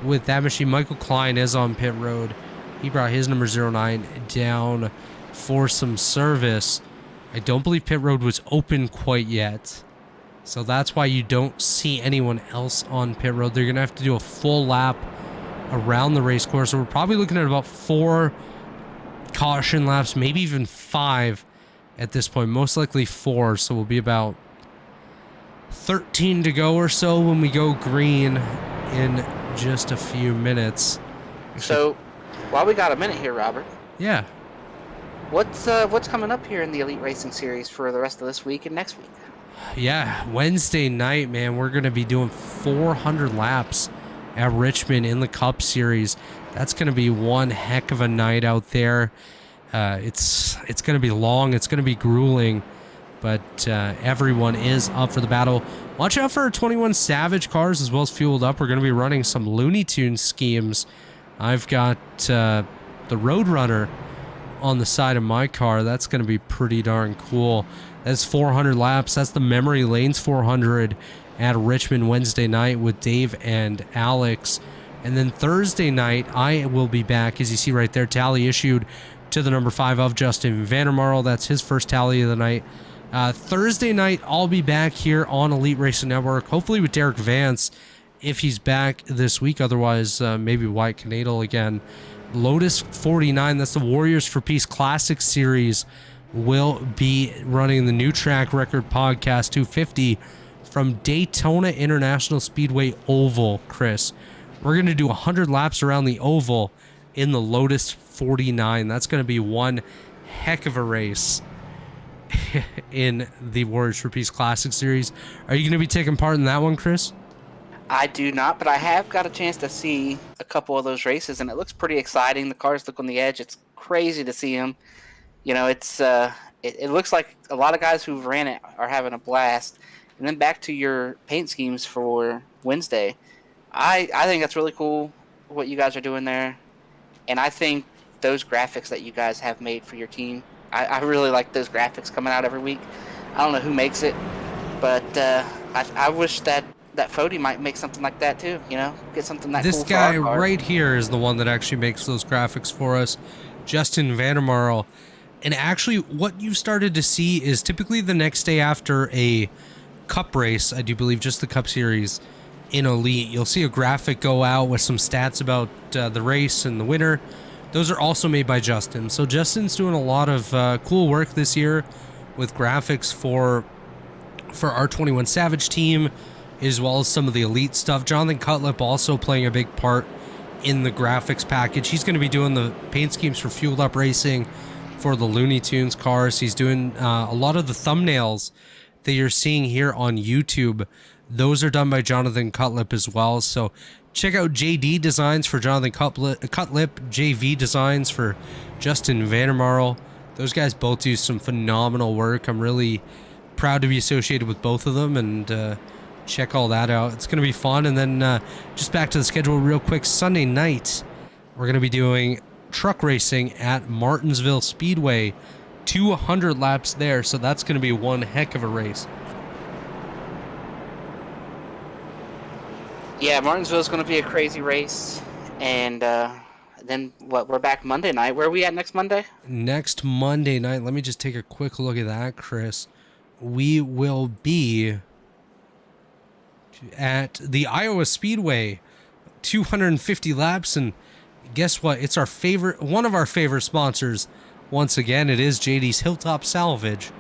with that machine. Michael Klein is on pit road. He brought his number 09 down for some service. I don't believe pit road was open quite yet. So that's why you don't see anyone else on pit road. They're going to have to do a full lap around the race course. So we're probably looking at about 4 caution laps, maybe even 5 at this point. Most likely 4. So we'll be about 13 to go or so when we go green in just a few minutes. So, while we got a minute here, Robert, Yeah. what's coming up here in the Elite Racing Series for the rest of this week and next week? Yeah, Wednesday night, man, we're going to be doing 400 laps at Richmond in the Cup Series. That's going to be one heck of a night out there. It's going to be long. It's going to be grueling, but everyone is up for the battle. Watch out for our 21 Savage cars as well as Fueled Up. We're going to be running some Looney Tunes schemes. I've got the Roadrunner on the side of my car. That's going to be pretty darn cool. That's 400 laps. That's the Memory Lanes 400 at Richmond Wednesday night with Dave and Alex. And then Thursday night, I will be back, as you see right there, tally issued to the number 5 of Justin Vandermarl. That's his first tally of the night. Thursday night, I'll be back here on Elite Racing Network, hopefully with Derek Vance, if he's back this week. Otherwise, maybe Wyatt Canadal again. Lotus 49, that's the Warriors for Peace Classic Series, will be running the New Track Record Podcast 250 from Daytona International Speedway Oval, Chris. We're going to do 100 laps around the oval in the Lotus 49. That's going to be one heck of a race in the Warriors for Peace Classic Series. Are you going to be taking part in that one, Chris? I do not, but I have got a chance to see a couple of those races, and it looks pretty exciting. The cars look on the edge. It's crazy to see them. You know, it looks like a lot of guys who ran it are having a blast. And then back to your paint schemes for Wednesday. I think that's really cool what you guys are doing there. And I think those graphics that you guys have made for your team, I really like those graphics coming out every week. I don't know who makes it, but I wish that Fody might make something like that too, you know? Get something that This cool guy for our car. right here is the one that actually makes those graphics for us, Justin Vandermarl. And actually, what you've started to see is typically the next day after a Cup race, I do believe just the Cup Series in Elite, you'll see a graphic go out with some stats about the race and the winner. Those are also made by Justin. So Justin's doing a lot of cool work this year with graphics for our 21 Savage team, as well as some of the Elite stuff. Jonathan Cutlip also playing a big part in the graphics package. He's going to be doing the paint schemes for Fueled Up Racing for the Looney Tunes cars. He's doing a lot of the thumbnails that you're seeing here on YouTube. Those are done by Jonathan Cutlip as well. So check out JD Designs for Jonathan Cutlip, JV Designs for Justin Vandermarl. Those guys both do some phenomenal work. I'm really proud to be associated with both of them, and check all that out. It's going to be fun. And then just back to the schedule real quick. Sunday night, we're going to be doing truck racing at Martinsville Speedway. 200 laps there, so that's going to be one heck of a race. Yeah, Martinsville's going to be a crazy race. And then what? We're back Monday night. Where are we at next Monday? Next Monday night, let me just take a quick look at that, Chris. We will be at the Iowa Speedway, 250 laps, and guess what? It's our favorite, one of our favorite sponsors. Once again, it is JD's Hilltop Salvage,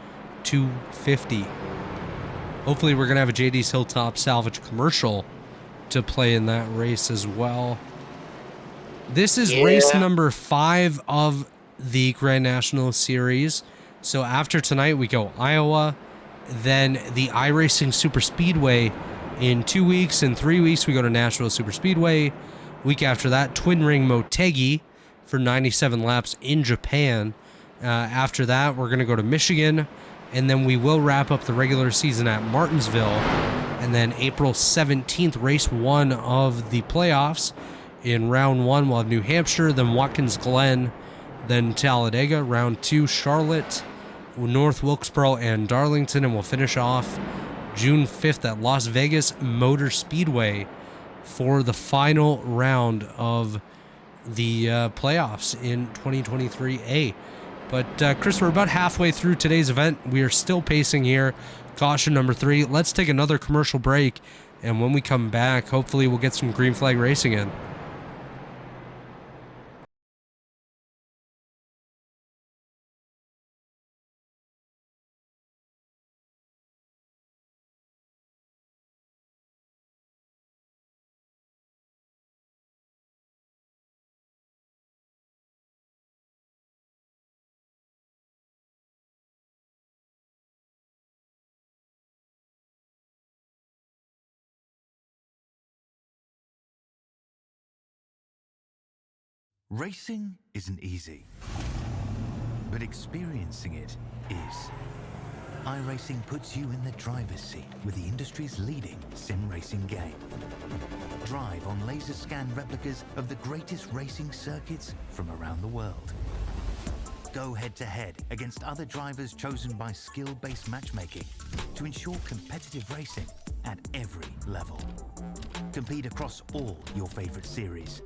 250. Hopefully, we're gonna have a JD's Hilltop Salvage commercial to play in that race as well. This is race number 5 of the Grand National Series. So after tonight, we go Iowa, then the iRacing Super Speedway in 2 weeks. In 3 weeks, we go to Nashville Super Speedway. Week after that, Twin Ring Motegi for 97 laps in Japan. After that, we're going to go to Michigan, and then we will wrap up the regular season at Martinsville. And then April 17th, race 1 of the playoffs. In round 1, we'll have New Hampshire, then Watkins Glen, then Talladega. Round 2, Charlotte, North Wilkesboro, and Darlington. And we'll finish off June 5th at Las Vegas Motor Speedway for the final round of the playoffs in 2023A. But Chris, we're about halfway through today's event. We are still pacing here. Caution number 3. Let's take another commercial break, and when we come back, hopefully we'll get some green flag racing in. Racing isn't easy, but experiencing it is. iRacing puts you in the driver's seat with the industry's leading sim racing game. Drive on laser scan replicas of the greatest racing circuits from around the world. Go head to head against other drivers chosen by skill-based matchmaking to ensure competitive racing at every level. Compete across all your favorite series.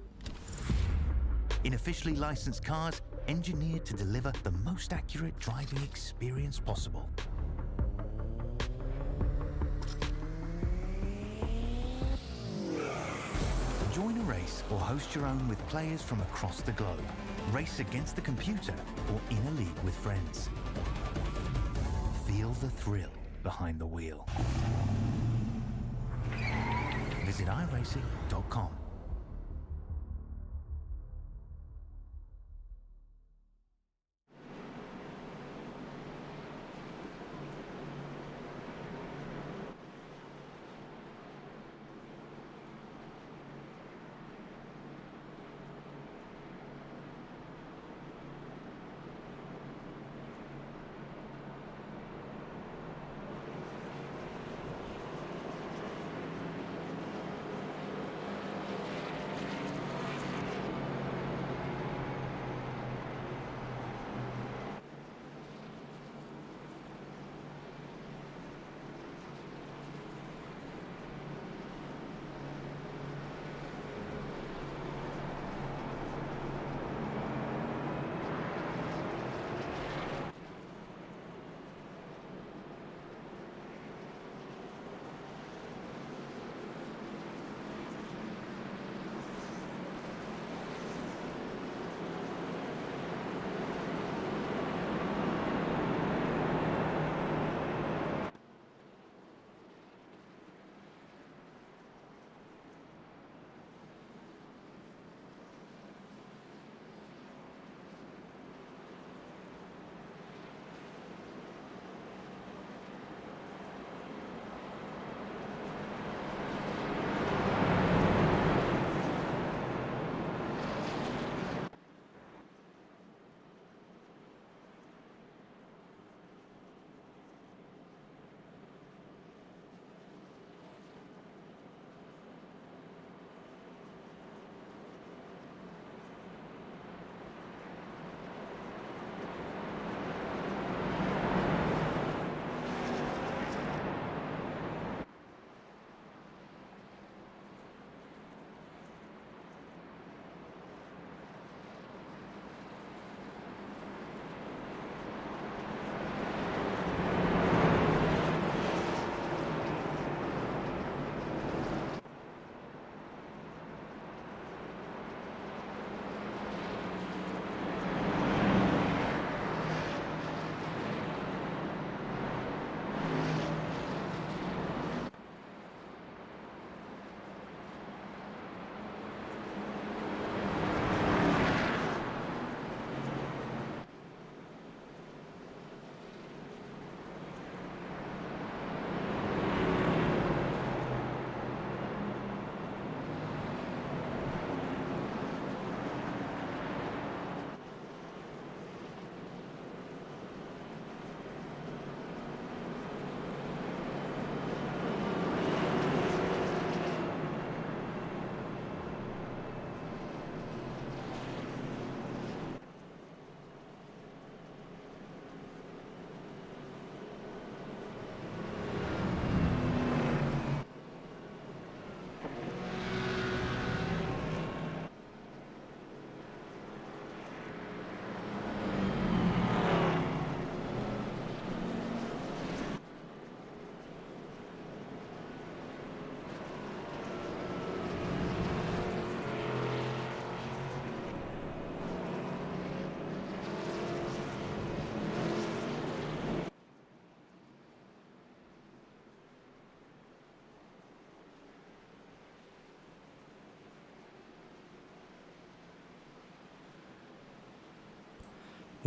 In officially licensed cars, engineered to deliver the most accurate driving experience possible. Join a race or host your own with players from across the globe. Race against the computer or in a league with friends. Feel the thrill behind the wheel. Visit iRacing.com.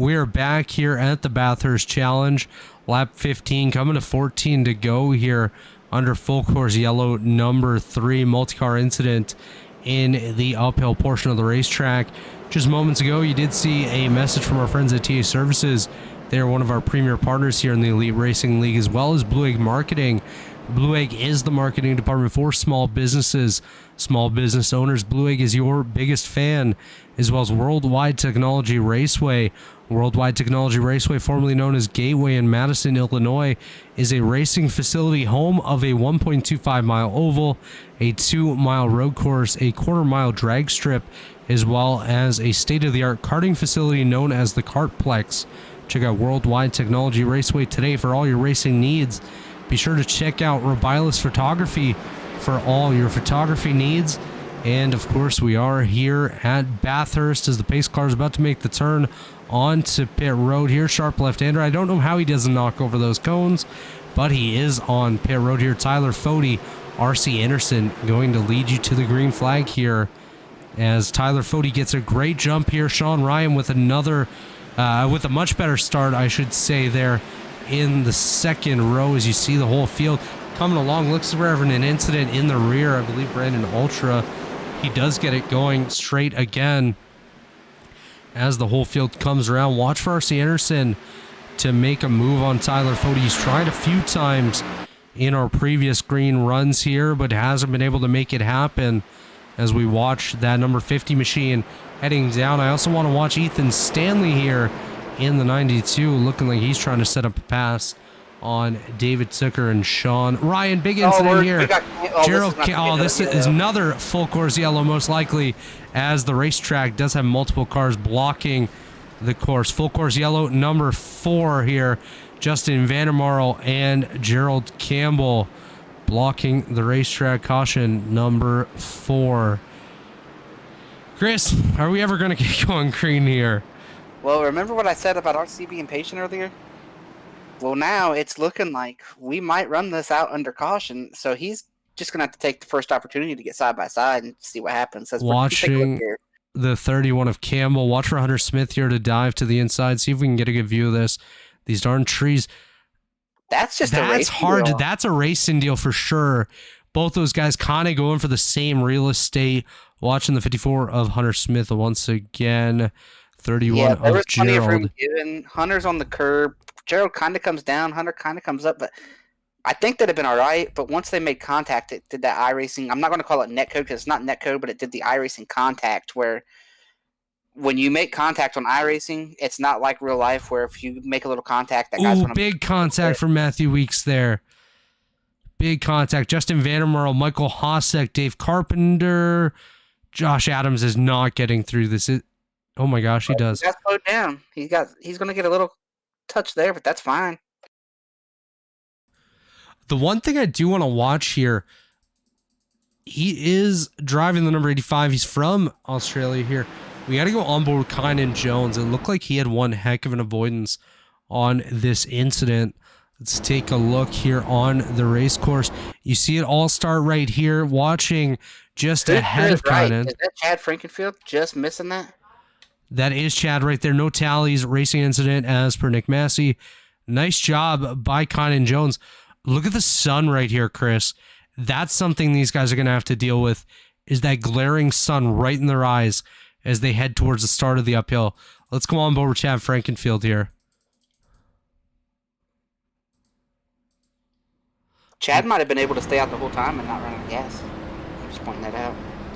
we are back here at the Bathurst Challenge. Lap 15, coming to 14 to go here under full course yellow number 3. Multi-car incident in the uphill portion of the racetrack. Just moments ago, you did see a message from our friends at TA Services. They're one of our premier partners here in the Elite Racing League, as well as Blue Egg Marketing. Blue Egg is the marketing department for small businesses, small business owners. Blue Egg is your biggest fan, as well as Worldwide Technology Raceway. Worldwide Technology Raceway, formerly known as Gateway in Madison, Illinois, is a racing facility home of a 1.25-mile oval, a 2-mile road course, a quarter-mile drag strip, as well as a state-of-the-art karting facility known as the Kartplex. Check out Worldwide Technology Raceway today for all your racing needs. Be sure to check out Rebilas Photography for all your photography needs. And of course, we are here at Bathurst as the pace car is about to make the turn onto pit road here. Sharp left-hander. I don't know how he doesn't knock over those cones, but he is on pit road here. Tyler Fode, RC Anderson going to lead you to the green flag here as Tyler Fode gets a great jump here. Sean Ryan with another, with a much better start, I should say, there in the second row as you see the whole field coming along. Looks like we're having an incident in the rear. I believe Brandon Ultra, he does get it going straight again as the whole field comes around. Watch for RC Anderson to make a move on Tyler Fode. He's tried a few times in our previous green runs here, but hasn't been able to make it happen as we watch that number 50 machine heading down. I also want to watch Ethan Stanley here in the 92, looking like he's trying to set up a pass on David Zucker and Sean Ryan. Big incident here. Gerald, this is another full course yellow, most likely, as the racetrack does have multiple cars blocking the course. Full course yellow number 4 here. Justin Vandermarl and Gerald Campbell blocking the racetrack. Caution number 4. Chris, are we ever going to get going green here? Well, remember what I said about RC being patient earlier? Well, now it's looking like we might run this out under caution, so he's just going to have to take the first opportunity to get side by side and see what happens. Watching the 31 of Campbell. Watch for Hunter Smith here to dive to the inside. See if we can get a good view of this. These darn trees. That's just a racing hard. deal. That's a racing deal for sure. Both those guys kind of going for the same real estate. Watching the 54 of Hunter Smith once again. 31 of Gerald. Hunter's on the curb. Gerald kind of comes down. Hunter kind of comes up, but I think that'd have been all right. But once they made contact, it did that iRacing. I'm not going to call it netcode because it's not netcode, but it did the iRacing contact where when you make contact on iRacing, it's not like real life where if you make a little contact, that guy's going to... Big contact from Matthew Weeks there. Big contact. Justin Vandermarl, Michael Hosek, Dave Carpenter. Josh Adams is not getting through this. Oh my gosh, he does. He got slowed down. He's going to get a little touch there, but that's fine. The one thing I do want to watch here, he is driving the number 85. He's from Australia here. We got to go on board with Kynan Jones. It looked like he had one heck of an avoidance on this incident. Let's take a look here on the race course. You see it all start right here, watching just ahead of Kynan. Is that Chad Frankenfield just missing that? That is Chad right there. No tallies. Racing incident as per Nick Massey. Nice job by Kynan Jones. Look at the sun right here, Chris. That's something these guys are going to have to deal with, is that glaring sun right in their eyes as they head towards the start of the uphill. Let's go on board with Chad Frankenfield here. Chad might have been able to stay out the whole time and not run out of gas. I'm just pointing that out.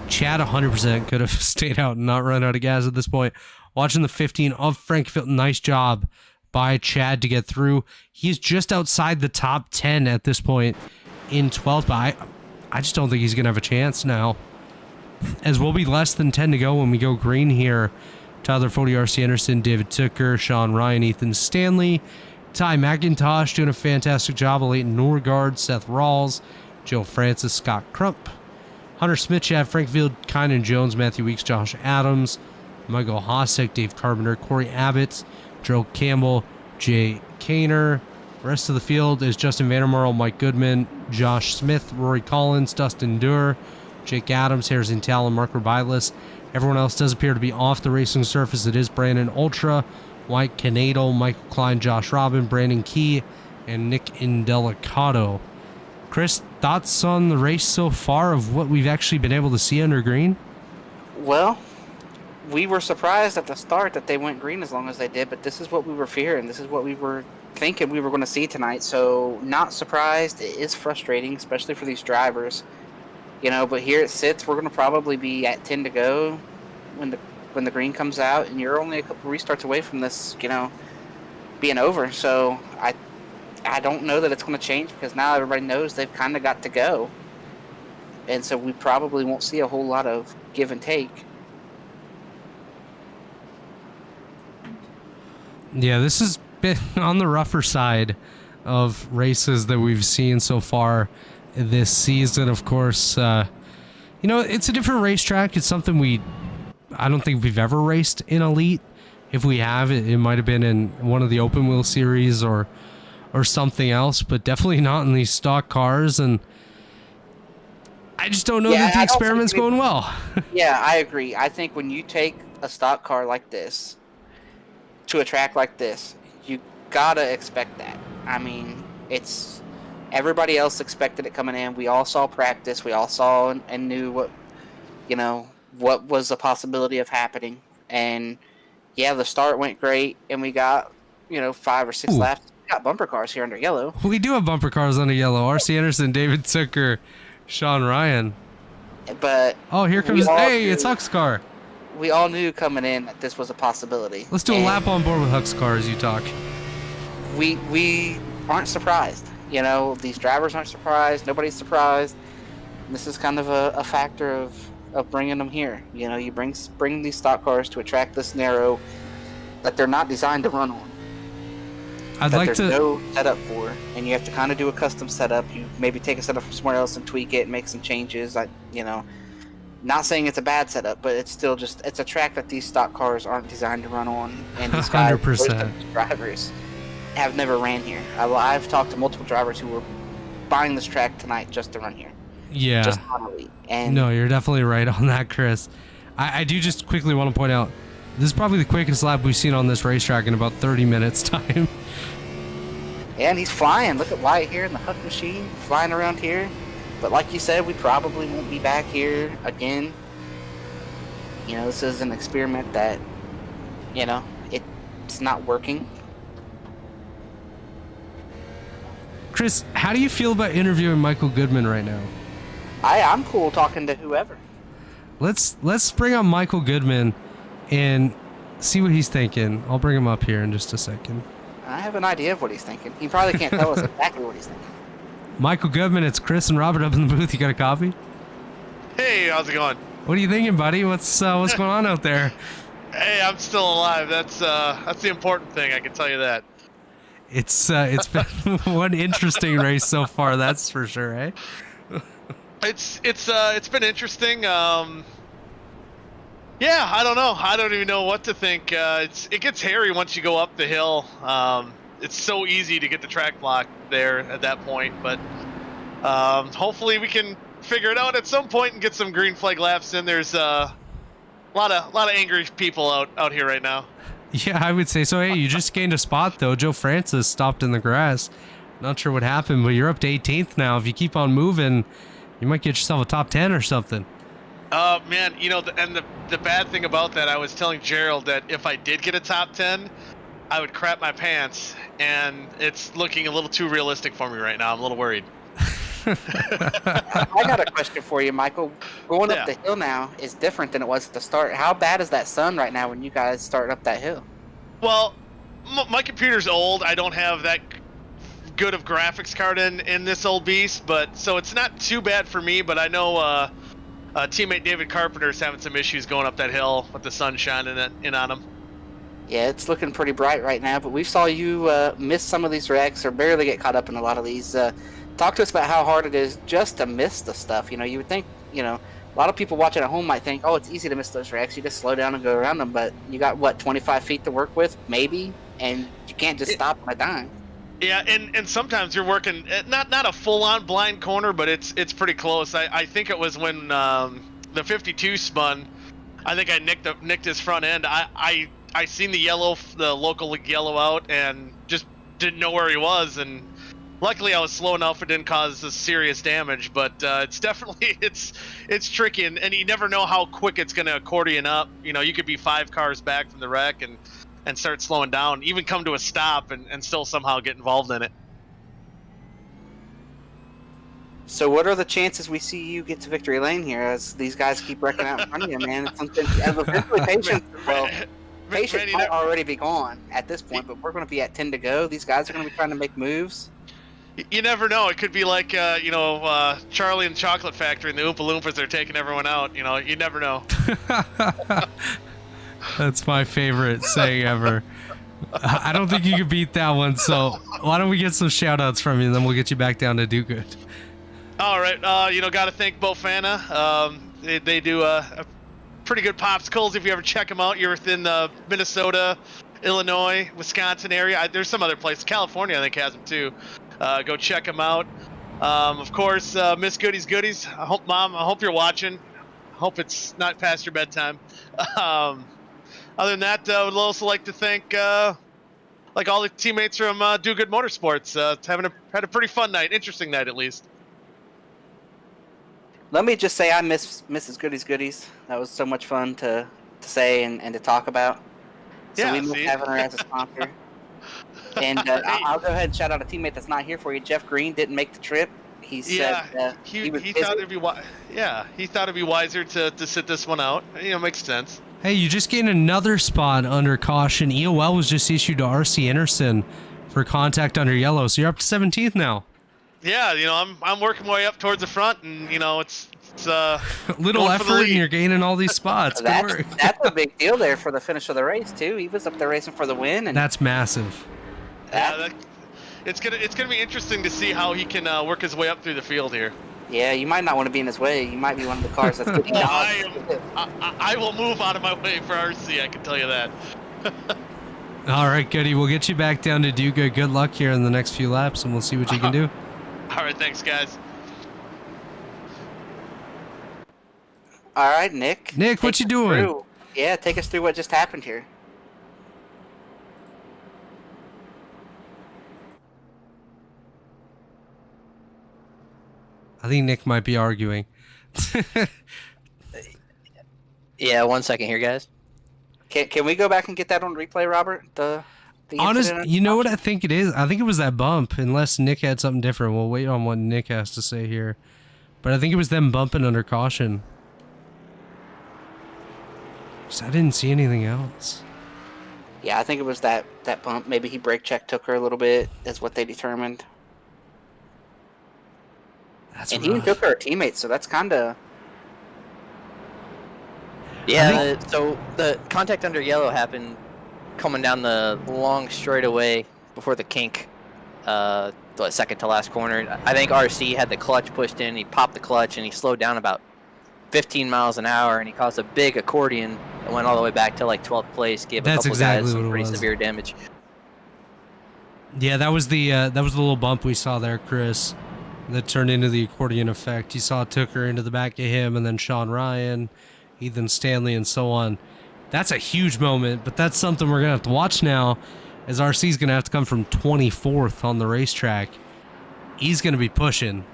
Chad 100% could have stayed out and not run out of gas at this point. Watching the 15 of Frankenfield. Nice job by Chad to get through. He's just outside the top 10 at this point in 12th, but I just don't think he's going to have a chance now, as we'll be less than 10 to go when we go green here. Tyler Fode, RC Anderson, David Zucker, Sean Ryan, Ethan Stanley, Ty McIntosh doing a fantastic job, Leighton Norgard, Seth Rawls, Joe Francis, Scott Crump, Hunter Smith, Chad Frankfield, Kynan Jones, Matthew Weeks, Josh Adams, Michael Hosek, Dave Carpenter, Corey Abbott, Gerald Campbell, Jay Kaner. The rest of the field is Justin Vandermarl, Mike Goodman, Josh Smith, Rory Collins, Dustin Durr, Jake Adams, Harrison Tal, and Mark Rebilas. Everyone else does appear to be off the racing surface. It is Brandon Ultra, White Canadal, Michael Klein, Josh Robin, Brandon Key, and Nick Indelicato. Chris, thoughts on the race so far of what we've actually been able to see under green? Well, we were surprised at the start that they went green as long as they did, but this is what we were fearing. This is what we were thinking we were going to see tonight. So not surprised. It is frustrating, especially for these drivers. But here it sits. We're going to probably be at 10 to go when the green comes out, and you're only a couple restarts away from this, being over. So I don't know that it's going to change, because now everybody knows they've kind of got to go. And so we probably won't see a whole lot of give and take. Yeah, this has been on the rougher side of races that we've seen so far this season. Of course, it's a different racetrack. It's something I don't think we've ever raced in Elite. If we have, it might have been in one of the open wheel series or something else, but definitely not in these stock cars. And I just don't know that the experiment's going well. Yeah, I agree. I think when you take a stock car like this to a track like this, you gotta expect that. I mean, it's everybody else expected it coming in. We all saw practice. We all saw and knew what was the possibility of happening. And yeah, the start went great, and we got 5 or 6 laps. We got bumper cars here under yellow. We do have bumper cars under yellow. R.C. Anderson, David Zucker, Sean Ryan. But here comes it's Huck's car. We all knew coming in that this was a possibility. Let's do a lap on board with Huck's car as you talk. We aren't surprised. These drivers aren't surprised. Nobody's surprised. This is kind of a factor of bringing them here. You bring these stock cars to a track this narrow that they're not designed to run on. There's no setup for, and you have to kind of do a custom setup. You maybe take a setup from somewhere else and tweak it and make some changes. Not saying it's a bad setup, but it's still it's a track that these stock cars aren't designed to run on. And these guys, 100%. most of these drivers have never ran here. I've talked to multiple drivers who were buying this track tonight just to run here. Yeah. Just on Elite. And no, you're definitely right on that, Chris. I do just quickly want to point out, this is probably the quickest lap we've seen on this racetrack in about 30 minutes time. And he's flying. Look at Wyatt here in the Huck machine, flying around here. But like you said, we probably won't be back here again. This is an experiment that, it's not working. Chris, how do you feel about interviewing Michael Goodman right now? I'm cool talking to whoever. Let's bring on Michael Goodman and see what he's thinking. I'll bring him up here in just a second. I have an idea of what he's thinking. He probably can't tell us exactly what he's thinking. Michael Goodman, it's Chris and Robert up in the booth. You got a copy? Hey, how's it going? What are you thinking, buddy? What's going on out there? Hey, I'm still alive. That's the important thing. I can tell you that. It's been one interesting race so far. That's for sure, eh? It's been interesting. Yeah, I don't know. I don't even know what to think. It gets hairy once you go up the hill. It's so easy to get the track blocked there at that point, but hopefully we can figure it out at some point and get some green flag laps in. There's a lot of angry people out here right now. Yeah, I would say so. Hey, you just gained a spot though. Joe Francis stopped in the grass. Not sure what happened, but you're up to 18th now. If you keep on moving, you might get yourself a top 10 or something. Man, and the bad thing about that, I was telling Gerald that if I did get a top 10, I would crap my pants, and it's looking a little too realistic for me right now. I'm a little worried. I got a question for you, Michael. Going up the hill now is different than it was at the start. How bad is that sun right now when you guys start up that hill? Well, my computer's old. I don't have that good of graphics card in this old beast, but so it's not too bad for me. But I know teammate David Carpenter's having some issues going up that hill with the sun shining in on him. Yeah, it's looking pretty bright right now, but we saw you miss some of these wrecks or barely get caught up in a lot of these. Talk to us about how hard it is just to miss the stuff. You would think, a lot of people watching at home might think, oh, it's easy to miss those wrecks. You just slow down and go around them, but you got, 25 feet to work with, maybe, and you can't just stop on a dime. Yeah, and sometimes you're working, not a full-on blind corner, but it's pretty close. I think it was when the 52 spun. I think I nicked his front end. I I seen the local yellow out, and just didn't know where he was. And luckily, I was slow enough; it didn't cause serious damage. But it's definitely it's tricky, and you never know how quick it's going to accordion up. You know, you could be 5 cars back from the wreck and start slowing down, even come to a stop, and still somehow get involved in it. So what are the chances we see you get to victory lane here as these guys keep wrecking out in front of you, man? It's something, and eventually patience, well, patience might already be gone at this point, but we're going to be at 10 to go. These guys are going to be trying to make moves. You never know. It could be like, Charlie and the Chocolate Factory and the Oompa Loompas are taking everyone out. You know, you never know. That's my favorite saying ever. I don't think you could beat that one, so why don't we get some shout-outs from you, and then we'll get you back down to do good. All right, got to thank Bofana. They do a pretty good popsicles. If you ever check them out, you're within the Minnesota, Illinois, Wisconsin area. There's some other places. California, I think, has them too. Go check them out. Of course, Miss Goodies. I hope you're watching. I hope it's not past your bedtime. Other than that, I would also like to thank all the teammates from Do Good Motorsports. Had a pretty fun night, interesting night at least. Let me just say I miss Mrs. Goodies. That was so much fun to say and to talk about. So yeah, we miss having her as a sponsor. And I'll go ahead and shout out a teammate that's not here for you. Jeff Green didn't make the trip. He said he thought it'd be wiser to sit this one out. You know, makes sense. Hey, you just gained another spot under caution. EOL was just issued to RC Anderson for contact under yellow, so you're up to 17th now. Yeah, I'm working my way up towards the front, and it's a little effort, and you're gaining all these spots. Good work. That's a big deal there for the finish of the race too. He was up there racing for the win, and that's massive. It's gonna be interesting to see how he can work his way up through the field here. Yeah, you might not want to be in his way. You might be one of the cars that's getting I will move out of my way for RC. I can tell you that. All right, Goody. We'll get you back down to do good. Good luck here in the next few laps, and we'll see what you can do. All right, thanks, guys. All right, Nick. Nick, what you doing? Yeah, take us through what just happened here. I think Nick might be arguing. Yeah, 1 second here, guys. Can we go back and get that on replay, Robert? The you know what I think it is? I think it was that bump, unless Nick had something different. We'll wait on what Nick has to say here. But I think it was them bumping under caution. I didn't see anything else. Yeah, I think it was that bump. Maybe he brake check took her a little bit, is what they determined. And he and Took are teammates, so that's kind of... Yeah, so the contact under yellow happened coming down the long straightaway before the kink, the second to last corner. I think RC had the clutch pushed in, he popped the clutch, and he slowed down about 15 miles an hour, and he caused a big accordion and went all the way back to like 12th place, gave a couple guys some pretty severe damage. Yeah, that was the little bump we saw there, Chris, that turned into the accordion effect. You saw Tooker into the back of him, and then Sean Ryan, Ethan Stanley, and so on. That's a huge moment, but that's something we're going to have to watch now, as RC's going to have to come from 24th on the racetrack. He's going to be pushing.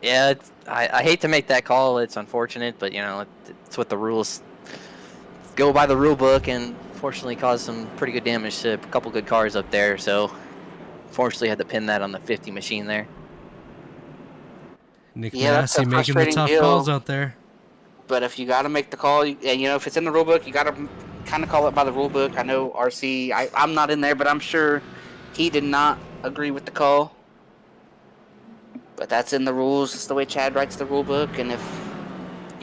Yeah, I hate to make that call. It's unfortunate, but, it's what the rules go by the rule book, and fortunately caused some pretty good damage to a couple good cars up there, so fortunately had to pin that on the 50 machine there. Nick Massey making the tough calls out there. But if you got to make the call, and if it's in the rule book, you got to kind of call it by the rule book. I know RC, I'm not in there, but I'm sure he did not agree with the call. But that's in the rules. It's the way Chad writes the rule book. And if,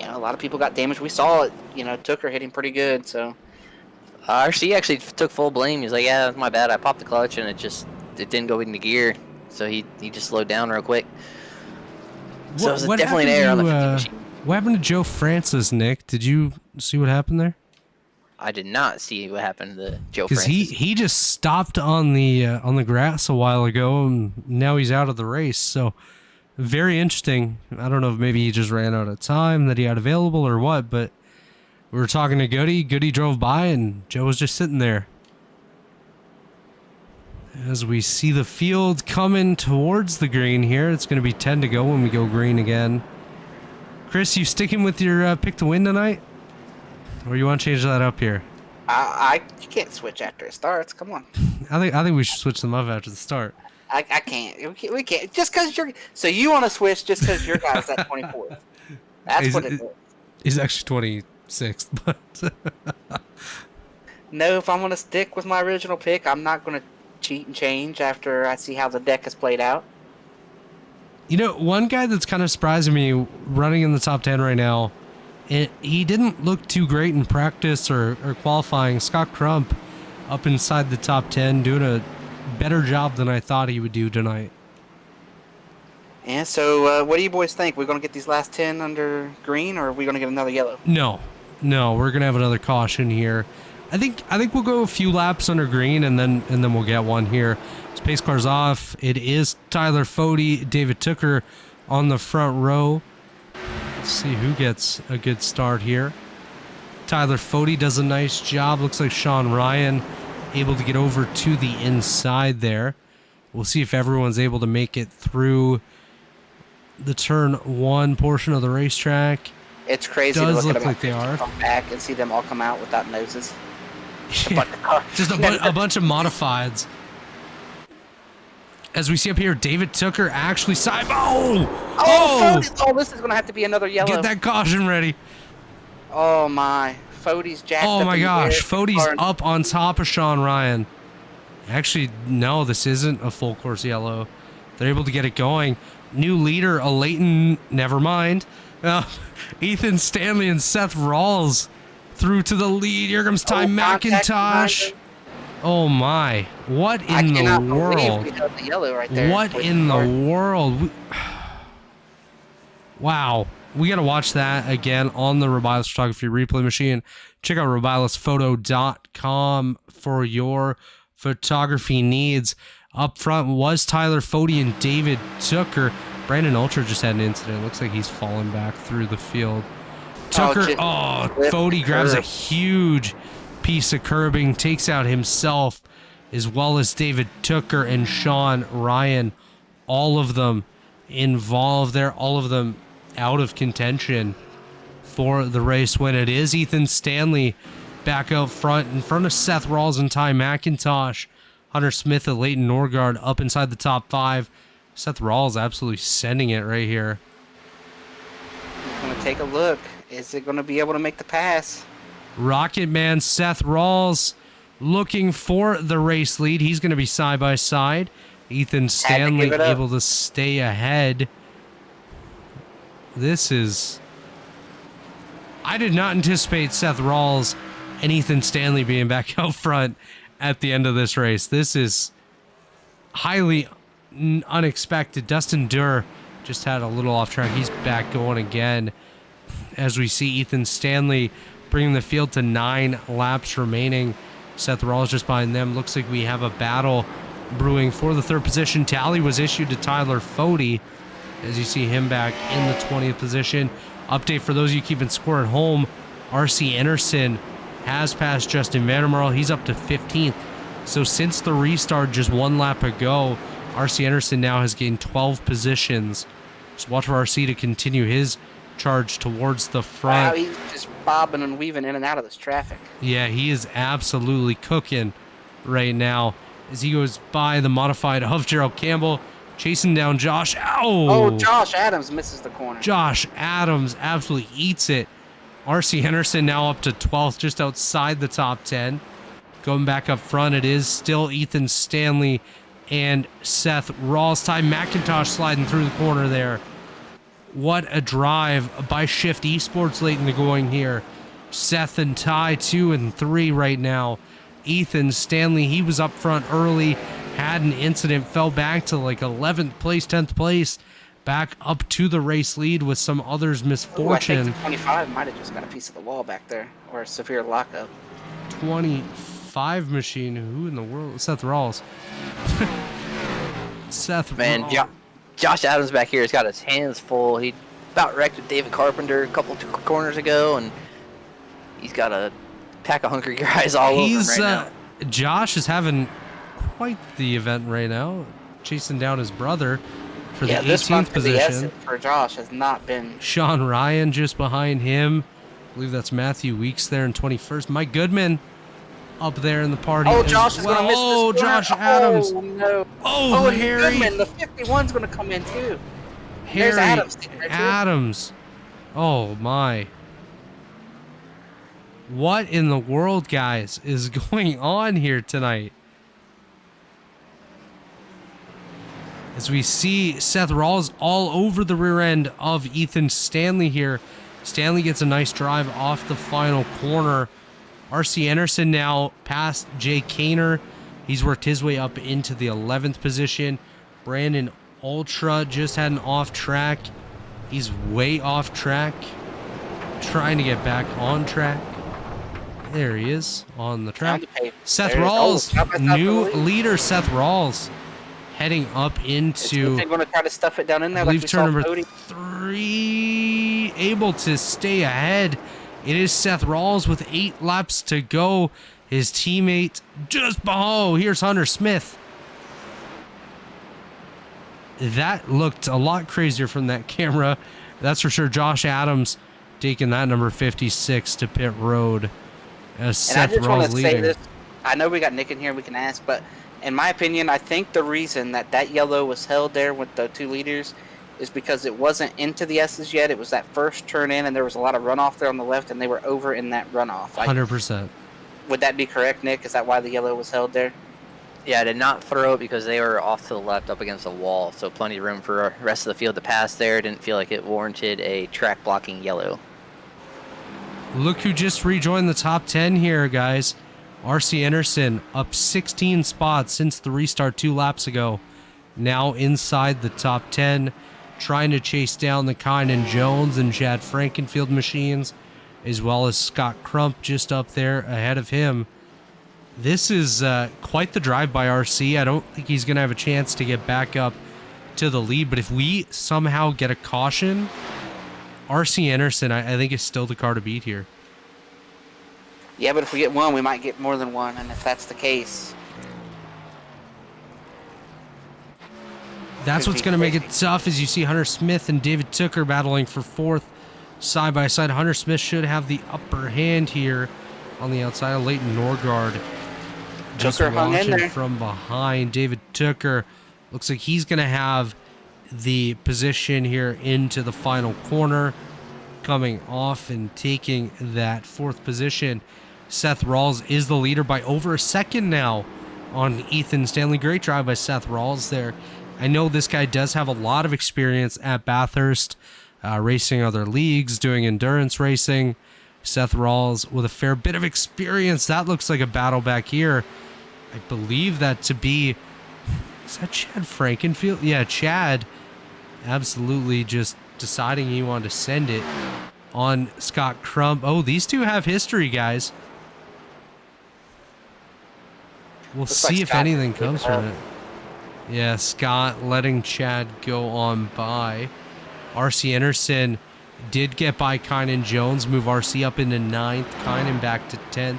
a lot of people got damaged, we saw it. Tooker hitting pretty good. So RC actually took full blame. He's like, yeah, that's my bad. I popped the clutch and it didn't go into gear. So he just slowed down real quick. So it was definitely an error on the 50 machine. What happened to Joe Francis, Nick? Did you see what happened there? I did not see what happened to Joe Francis. Because he just stopped on the grass a while ago, and now he's out of the race. So very interesting. I don't know if maybe he just ran out of time that he had available or what, but We were talking to Goody. Goody drove by, and Joe was just sitting there. As we see the field coming towards the green here, it's going to be 10 to go when we go green again. Chris, you sticking with your pick to win tonight? Or you want to change that up here? You can't switch after it starts. Come on. I think we should switch them up after the start. I can't. We can't. Just because you're. So you want to switch just because your guy's at 24th. That's what it is. He's actually 26th, but. No, if I'm going to stick with my original pick, I'm not going to cheat and change after I see how the deck has played out. You know, one guy that's kind of surprising me running in the top 10 right now, he didn't look too great in practice or qualifying. Scott Crump up inside the top 10 doing a better job than I thought he would do tonight. Yeah, so what do you boys think? We're going to get these last 10 under green, or are we going to get another yellow? No, we're going to have another caution here. I think we'll go a few laps under green, and then we'll get one here. Space car's off. It is Tyler Fody, David Tooker on the front row. Let's see who gets a good start here. Tyler Fody does a nice job. Looks like Sean Ryan able to get over to the inside there. We'll see if everyone's able to make it through the turn one portion of the racetrack. It's crazy Does to look look at like they are. come back and see them all come out without noses. Just a bunch of modifieds. As we see up here, David Tooker actually side. Oh, this is going to have to be another yellow. Get that caution ready. Oh, my. Fody's jacked up. Oh, my in the gosh. air. Fody's up on top of Sean Ryan. Actually, no, this isn't a full course yellow. They're able to get it going. New leader, a Leighton. Never mind. Ethan Stanley and Seth Rawls through to the lead. Here comes Ty McIntosh. Oh my. What in the world? We got the yellow right there. What in the world? Wow. We got to watch that again on the Rebilas Photography Replay Machine. Check out RebilasPhoto.com for your photography needs. Up front was Tyler Fody and David Tooker. Brandon Ultra just had an incident. Looks like he's fallen back through the field. Tooker, Fody grabs a huge piece of curbing, takes out himself, as well as David Tooker and Sean Ryan. All of them involved there, all of them out of contention for the race win. It is Ethan Stanley back out front, in front of Seth Rawls and Ty McIntosh. Hunter Smith and Leighton Norgard up inside the top 5. Seth Rawls absolutely sending it right here. I'm going to take a look. Is it going to be able to make the pass? Rocket Man Seth Rawls looking for the race lead. He's going to be side by side. Ethan Stanley able to stay ahead. This is... I did not anticipate Seth Rawls and Ethan Stanley being back out front at the end of this race. This is highly unexpected. Dustin Durr just had a little off track. He's back going again. As we see Ethan Stanley bringing the field to 9 laps remaining. Seth Rawls just behind them. Looks like we have a battle brewing for the 3rd position. Tally was issued to Tyler Fody, as you see him back in the 20th position. Update for those of you keeping score at home, RC Anderson has passed Justin Vandermarl. He's up to 15th. So since the restart just 1 lap ago, RC Anderson now has gained 12 positions. So watch for RC to continue his charge towards the front. Wow, he's just bobbing and weaving in and out of this traffic. Yeah, he is absolutely cooking right now as he goes by the modified of Gerald Campbell, chasing down Josh. Oh, Josh Adams misses the corner. Josh Adams absolutely eats it. RC Henderson now up to 12th, just outside the top 10. Going back up front, it is still Ethan Stanley and Seth Rawls. Ty McIntosh sliding through the corner there. What a drive by Shift Esports late in the going here. Seth and Ty 2 and 3 right now. Ethan Stanley, he was up front early, had an incident, fell back to like 11th place, 10th place, back up to the race lead with some others' misfortune. I think the 25 might have just got a piece of the wall back there, or a severe lockup. 25 machine, who in the world? Seth Rawls. Seth Rawls. Josh Adams back here has got his hands full. He about wrecked with David Carpenter a couple corners ago, and He's got a pack of hungry guys all over him right now. Josh is having quite the event right now, chasing down his brother for the 18th position. For Josh has not been. Sean Ryan just behind him. I believe that's Matthew Weeks there in 21st. Mike Goodman up there in the party. Oh, Josh is going to miss this. Oh, Josh Adams. Oh, no. Oh, Harry. Goodman, the 51's going to come in too. Harry There's Adams. There too. Adams. Oh, my. What in the world, guys, is going on here tonight? As we see Seth Rawls all over the rear end of Ethan Stanley here. Stanley gets a nice drive off the final corner. RC Anderson now past Jay Kaner. He's worked his way up into the 11th position. Brandon Ultra just had an off track. He's way off track. Trying to get back on track. There he is on the track. Seth Rawls, new leader Seth Rawls. Heading up into, they're going to try to stuff it down in there. I believe turn number 3, able to stay ahead. It is Seth Rawls with 8 laps to go. His teammate just below. Here's Hunter Smith. That looked a lot crazier from that camera. That's for sure. Josh Adams taking that number 56 to pit road. As Seth Rawls leading. This, I know we got Nick in here we can ask, but in my opinion, I think the reason that yellow was held there with the 2 leaders is because it wasn't into the S's yet. It was that first turn in, and there was a lot of runoff there on the left, and they were over in that runoff. 100%. Would that be correct, Nick? Is that why the yellow was held there? Yeah, I did not throw it because they were off to the left up against the wall, so plenty of room for the rest of the field to pass there. Didn't feel like it warranted a track blocking yellow. Look who just rejoined the top 10 here, guys. RC Anderson up 16 spots since the restart 2 laps ago. Now inside the top 10, trying to chase down the Kynan Jones and Chad Frankenfield machines, as well as Scott Crump just up there ahead of him. This is quite the drive by RC. I don't think he's going to have a chance to get back up to the lead, but if we somehow get a caution, RC Anderson, I think, is still the car to beat here. Yeah, but if we get one, we might get more than one, and if that's the case... That's what's going to make it tough, as you see Hunter Smith and David Tooker battling for 4th side by side. Hunter Smith should have the upper hand here on the outside of Leighton Norgard. Just watching from behind. David Tooker looks like he's going to have the position here into the final corner, coming off and taking that 4th position. Seth Rawls is the leader by over a second now on Ethan Stanley. Great drive by Seth Rawls there. I know this guy does have a lot of experience at Bathurst, racing other leagues, doing endurance racing. Seth Rawls with a fair bit of experience. That looks like a battle back here. I believe that to be... Is that Chad Frankenfield? Yeah, Chad absolutely just deciding he wanted to send it on Scott Crump. Oh, these two have history, guys. We'll see if anything comes from it. Yeah, Scott letting Chad go on by. RC Anderson did get by Kynan Jones, move RC up into 9th, Kynan back to 10th.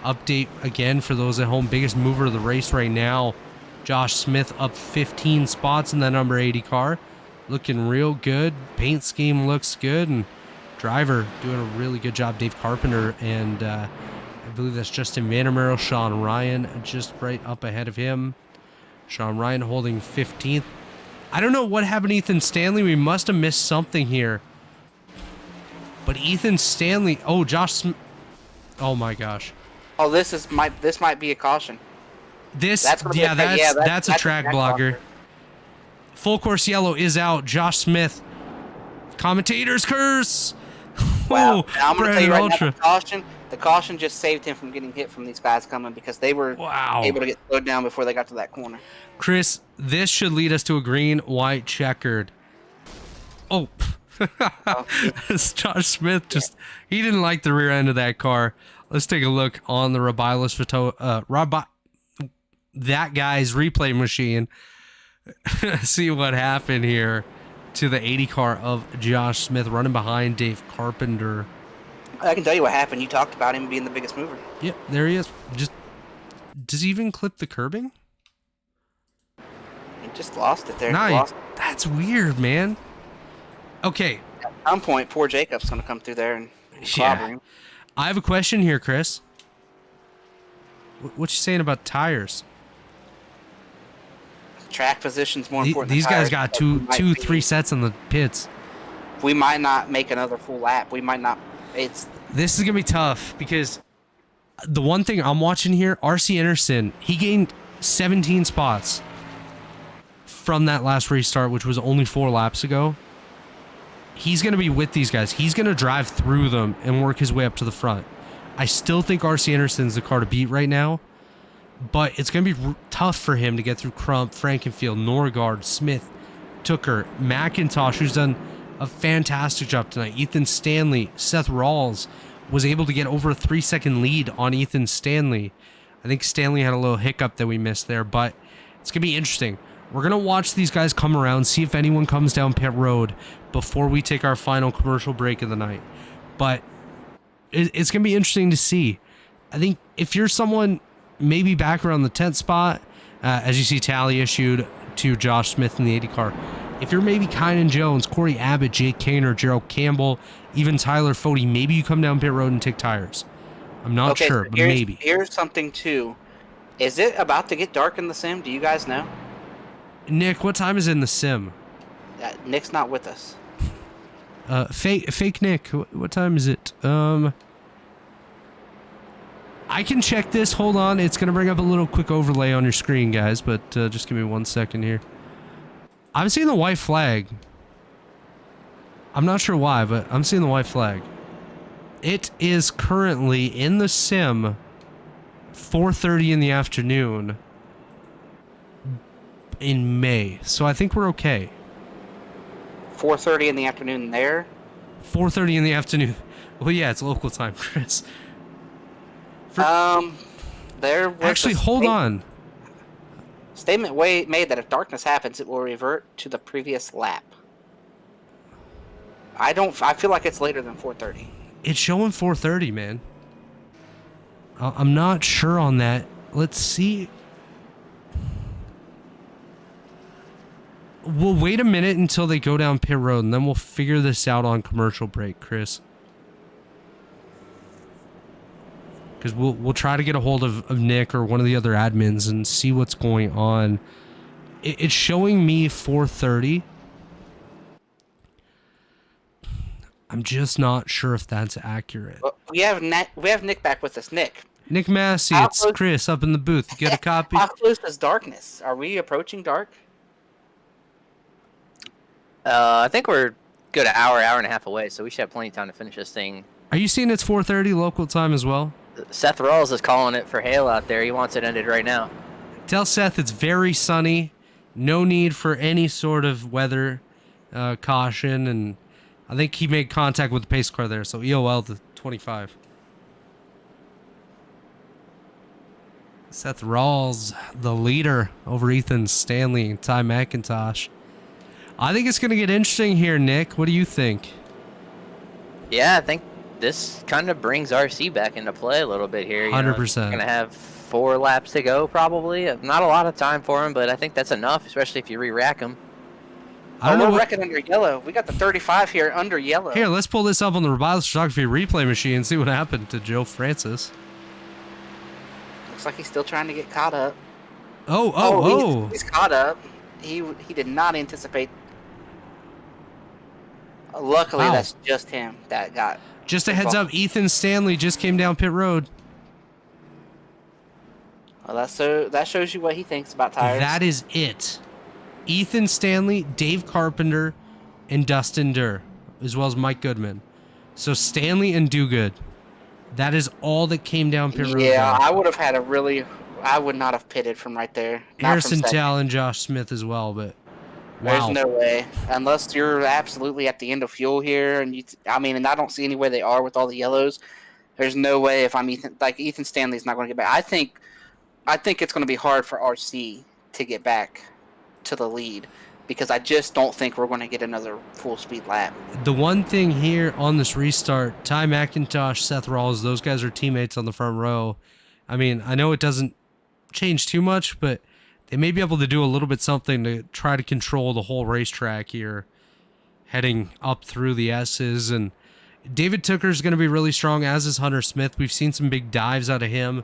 Update again for those at home, biggest mover of the race right now. Josh Smith up 15 spots in that number 80 car. Looking real good. Paint scheme looks good, and driver doing a really good job. Dave Carpenter, and I believe that's Justin Vandermeer. Sean Ryan just right up ahead of him. Sean Ryan holding 15th. I don't know what happened to Ethan Stanley. We must have missed something here. But Ethan Stanley... Oh, Josh Smith... Oh, my gosh. Oh, this might be a caution. That's a track blocker. Full course yellow is out. Josh Smith. Commentator's curse. Wow. I'm going to tell you right now, the caution just saved him from getting hit from these guys coming, because they were able to get slowed down before they got to that corner. Chris, this should lead us to a green, white, checkered. Oh. Josh Smith he didn't like the rear end of that car. Let's take a look on the Rebilas that guy's replay machine. See what happened here to the 80 car of Josh Smith running behind Dave Carpenter. I can tell you what happened. You talked about him being the biggest mover. Yep, there he is. Just does he even clip the curbing? He just lost it there. Nah, Lost. that's weird, man. Okay, At some point, poor Jacob's going to come through there and clobber him. I have a question here, Chris. What you saying about tires? Track position's more important. These than guys tires, got but we might two, be- 3 sets in the pits. We might not make another full lap. We might not. It's This is gonna be tough because the one thing I'm watching here, RC Anderson, he gained 17 spots from that last restart, which was only 4 laps ago. He's gonna be with these guys. He's gonna drive through them and work his way up to the front. I still think RC Anderson's the car to beat right now, but it's gonna be tough for him to get through Crump, Frankenfield, Norgard, Smith, Tooker, McIntosh, who's done a fantastic job tonight. Ethan Stanley, Seth Rawls was able to get over a 3-second lead on Ethan Stanley. I think Stanley had a little hiccup that we missed there, but it's going to be interesting. We're going to watch these guys come around, see if anyone comes down pit road before we take our final commercial break of the night. But it's going to be interesting to see. I think if you're someone maybe back around the 10th spot, as you see Tally issued to Josh Smith in the 80 car, if you're maybe Kynan Jones, Corey Abbott, Jake Kaner, Gerald Campbell, even Tyler Fody, maybe you come down pit road and take tires. I'm not sure, so but maybe. Here's something too. Is it about to get dark in the sim? Do you guys know? Nick, what time is it in the sim? Nick's not with us. Fake Nick, what time is it? I can check this. Hold on. It's going to bring up a little quick overlay on your screen, guys, but just give me 1 second here. I'm seeing the white flag. I'm not sure why, but I'm seeing the white flag. It is currently in the sim 4:30 in the afternoon in May. So I think we're okay. 4:30 in the afternoon there. 4:30 in the afternoon. Well, yeah, it's local time, Chris. There was Actually, hold on. Statement made that if darkness happens, it will revert to the previous lap. I feel like it's later than 4:30. It's showing 4:30, man. I'm not sure on that. Let's see. We'll wait a minute until they go down pit road, and then we'll figure this out on commercial break, Chris. Because we'll try to get a hold of Nick or one of the other admins and see what's going on. It's showing me 4:30. I'm just not sure if that's accurate. Well, we have Nick back with us. Nick Massey, how it's close- Chris up in the booth. You get a copy? How close is darkness? Are we approaching dark? I think we're a good hour and a half away, so we should have plenty of time to finish this thing. Are you seeing it's 4:30 local time as well? Seth Rawls is calling it for hail out there. He wants it ended right now. Tell Seth it's very sunny. No need for any sort of weather caution. And I think he made contact with the pace car there. So EOL to 25. Seth Rawls, the leader over Ethan Stanley and Ty McIntosh. I think it's going to get interesting here, Nick. What do you think? Yeah, I think this kind of brings RC back into play a little bit here. 100%. Going to have 4 laps to go, probably. Not a lot of time for him, but I think that's enough, especially if you re-rack him. I don't know we're what... wrecking under yellow. We got the 35 here under yellow. Here, let's pull this up on the Rebilas photography replay machine and see what happened to Joe Francis. Looks like he's still trying to get caught up. Oh. He's caught up. He did not anticipate. Luckily, Wow. that's just him that got. Just a heads up, Ethan Stanley just came down pit road. Well, that shows you what he thinks about tires. That is it. Ethan Stanley, Dave Carpenter, and Dustin Durr, as well as Mike Goodman. So Stanley and Dogood. That is all that came down pit road. Yeah, I would have had I would not have pitted from right there. Not Harrison from second. Tell and Josh Smith as well, but wow. There's no way. Unless you're absolutely at the end of fuel here, and and I don't see any way they are with all the yellows. There's no way if I'm Ethan Stanley's not going to get back. I think it's going to be hard for RC to get back to the lead. because I just don't think we're going to get another full speed lap. The one thing here on this restart, Ty McIntosh, Seth Rawls, those guys are teammates on the front row. I mean, I know it doesn't change too much, but they may be able to do a little bit something to try to control the whole racetrack here, heading up through the S's. And David Tooker's going to be really strong, as is Hunter Smith. We've seen some big dives out of him.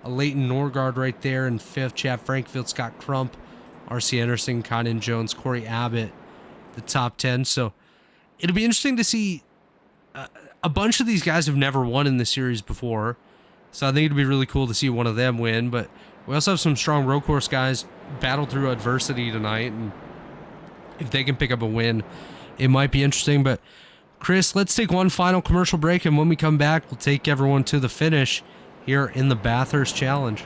A Leighton Norgard right there in 5th, Chad Frankfield, Scott Crump, R.C. Anderson, Conan Jones, Corey Abbott, the top 10. So it'll be interesting to see. A bunch of these guys have never won in the series before, so I think it'd be really cool to see one of them win. But we also have some strong road course guys battle through adversity tonight, and if they can pick up a win, it might be interesting. But Chris, let's take one final commercial break, and when we come back, we'll take everyone to the finish here in the Bathurst Challenge.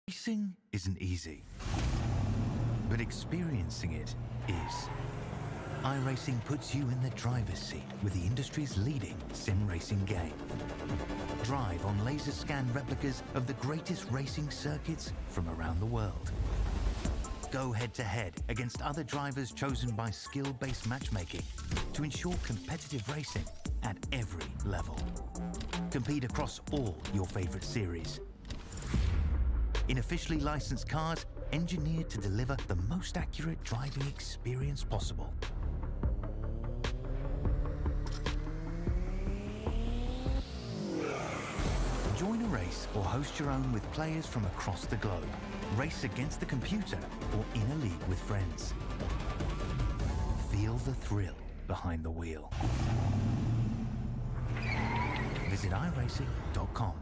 Racing isn't easy, but experiencing it is. iRacing puts you in the driver's seat with the industry's leading sim racing game. Drive on laser scan replicas of the greatest racing circuits from around the world. Go head-to-head against other drivers chosen by skill-based matchmaking to ensure competitive racing at every level. Compete across all your favorite series. In officially licensed cars, engineered to deliver the most accurate driving experience possible. Join a race or host your own with players from across the globe. Race against the computer or in a league with friends. Feel the thrill behind the wheel. Visit iRacing.com.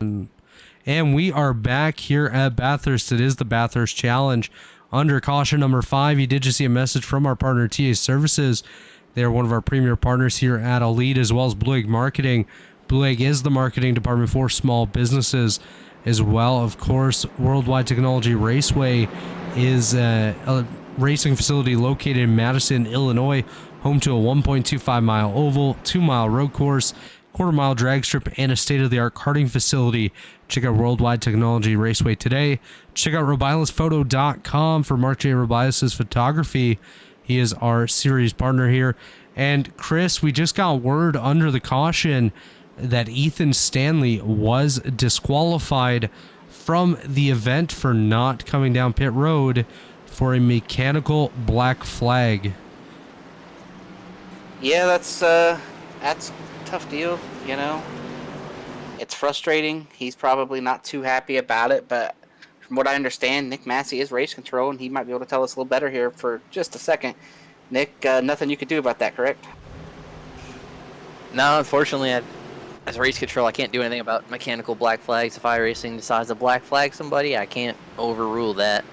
And we are back here at Bathurst. It is the Bathurst Challenge. Under caution number 5, you did just see a message from our partner TA Services. They're one of our premier partners here at Elite, as well as Blue Egg Marketing. Blue Egg is the marketing department for small businesses as well. Of course, Worldwide Technology Raceway is a racing facility located in Madison, Illinois, home to a 1.25 mile oval, 2 mile road course, quarter-mile drag strip, and a state-of-the-art karting facility. Check out Worldwide Technology Raceway today. Check out RebilasPhoto.com for Mark J. Rebilas' photography. He is our series partner here. And Chris, we just got word under the caution that Ethan Stanley was disqualified from the event for not coming down pit road for a mechanical black flag. Yeah, that's a tough deal, you know. It's frustrating. He's probably not too happy about it, but from what I understand, Nick Massey is race control, and he might be able to tell us a little better here for just a second. Nick, nothing you could do about that, correct? No, unfortunately, as race control, I can't do anything about mechanical black flags. If iRacing decides to black flag somebody, I can't overrule that.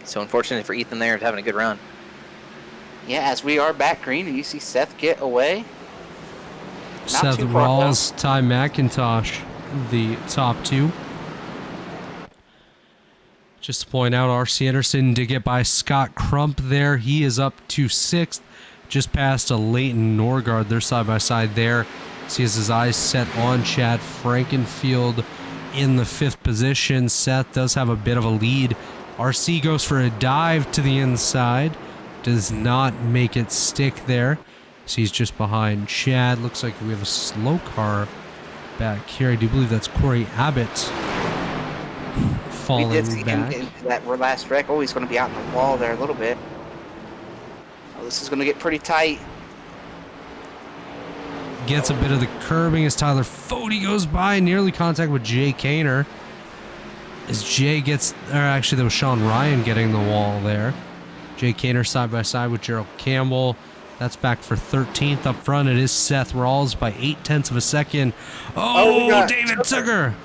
So unfortunately for Ethan there, he's having a good run. Yeah, as we are back green, and you see Seth get away. Seth Rawls, Ty McIntosh, the top two. Just to point out, R.C. Anderson did get by Scott Crump there. He is up to 6th, just past a Leighton Norgard. They're side by side there. See his eyes set on Chad Frankenfield in the 5th position. Seth does have a bit of a lead. RC goes for a dive to the inside. Does not make it stick there. So he's just behind Chad. Looks like we have a slow car back here. I do believe that's Corey Abbott falling we did see back. him into that last wreck. Oh, he's going to be out in the wall there a little bit. Oh, this is going to get pretty tight. Gets a bit of the curbing as Tyler Fody goes by. Nearly contact with Jay Kaner. As Jay gets... Or actually, that was Sean Ryan getting the wall there. Jay Kaner side by side with Gerald Campbell. That's back for 13th. Up front, it is Seth Rawls by 0.8 of a second. Oh, David Tucker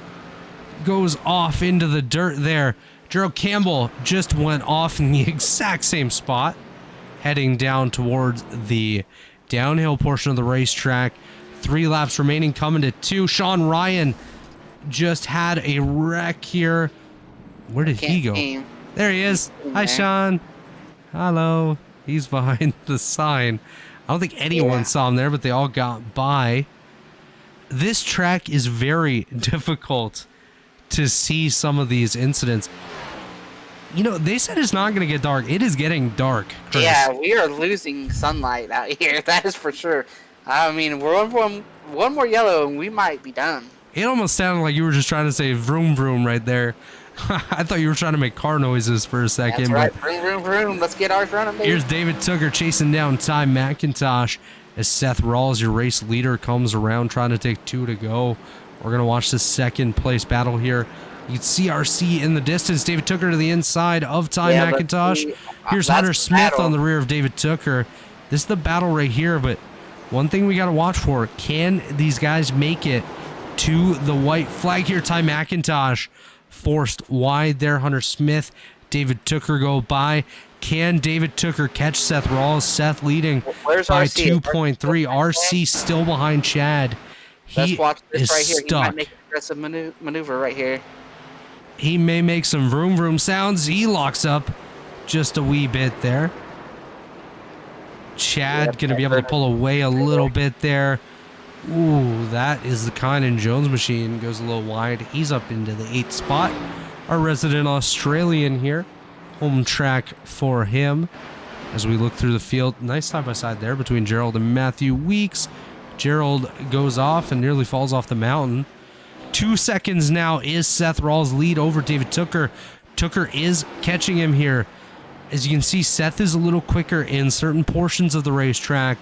goes off into the dirt there. Gerald Campbell just went off in the exact same spot, heading down towards the downhill portion of the racetrack. 3 laps remaining, coming to 2. Sean Ryan just had a wreck here. Where did he go? There he is. Hi, Sean. Hello. He's behind the sign. I don't think anyone saw him there, but they all got by. This track is very difficult to see some of these incidents. You know, they said it's not going to get dark. It is getting dark, Chris. Yeah, we are losing sunlight out here. That is for sure. I mean, we're one more yellow and we might be done. It almost sounded like you were just trying to say vroom vroom right there. I thought you were trying to make car noises for a second. That's right. Vroom, vroom, vroom. Let's get ours running, baby. Here's David Tucker chasing down Ty McIntosh as Seth Rawls, your race leader, comes around trying to take 2 to go. We're going to watch the second place battle here. You can see RC in the distance. David Tucker to the inside of Ty McIntosh. Here's Hunter Smith on the rear of David Tucker. This is the battle right here, but one thing we got to watch for, can these guys make it to the white flag here? Ty McIntosh forced wide there. Hunter Smith, David Tucker go by. Can David Tucker catch Seth Rawls? Seth leading by 2.3. RC still behind Chad. Let's watch this right here. Stuck. He might make an aggressive maneuver right here. He may make some vroom vroom sounds. He locks up just a wee bit there. Chad going to be able to pull away a little bit there. Ooh, that is the Kynan Jones machine. Goes a little wide. He's up into the 8th spot. Our resident Australian here. Home track for him. As we look through the field. Nice side-by-side there between Gerald and Matthew Weeks. Gerald goes off and nearly falls off the mountain. 2 seconds now is Seth Rawls' lead over David Tucker. Tucker is catching him here. As you can see, Seth is a little quicker in certain portions of the racetrack,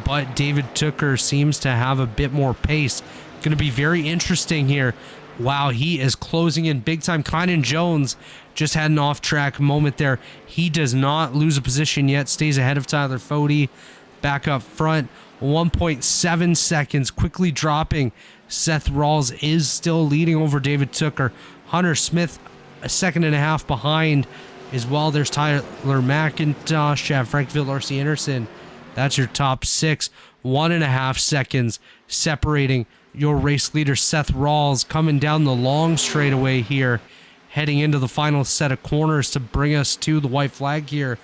but David Tucker seems to have a bit more pace. Going to be very interesting here. Wow, he is closing in big time. Kynan Jones just had an off-track moment there. He does not lose a position yet. Stays ahead of Tyler Fody. Back up front. 1.7 seconds. Quickly dropping. Seth Rawls is still leading over David Tooker. Hunter Smith a second and a half behind as well. There's Tyler McIntosh, Chad Frankfield, R.C. Anderson. That's your top 6. 1.5 seconds separating your race leader, Seth Rawls, coming down the long straightaway here, heading into the final set of corners to bring us to the white flag here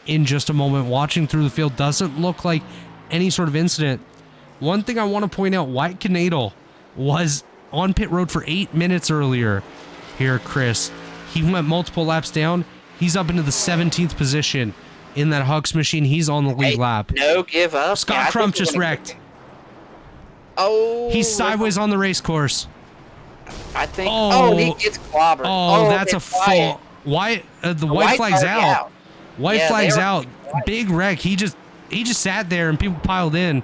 in just a moment. Watching through the field, doesn't look like any sort of incident. One thing I want to point out, Wyatt Knadel was on pit road for 8 minutes earlier here, Chris. He went multiple laps down. He's up into the 17th position in that Hux machine. He's on the lead lap. No give up. Scott Crump just wrecked. Oh. He's sideways on the race course. I think. Oh, he gets clobbered. Oh, that's a full. Why? The white flag's out. White flag's out. Big wreck. He just sat there and people piled in.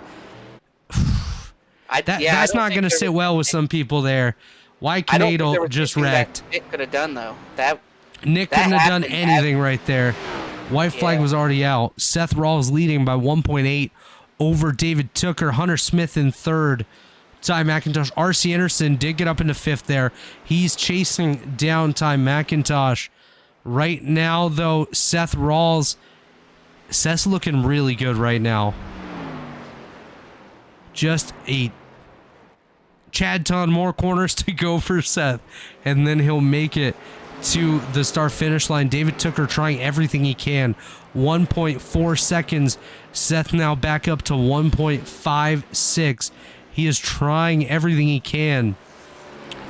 That's not going to sit well with some people there. Wyatt Knadel just wrecked. Nick could have done though. Nick couldn't have done anything right there. White flag was already out. Seth Rawls leading by 1.8 over David Tooker. Hunter Smith in third. Ty McIntosh. R.C. Anderson did get up into fifth there. He's chasing down Ty McIntosh. Right now, though, Seth's looking really good right now. Just a Chad ton more corners to go for Seth, and then he'll make it to the start finish line. David Tooker trying everything he can. 1.4 seconds. Seth now back up to 1.56. He is trying everything he can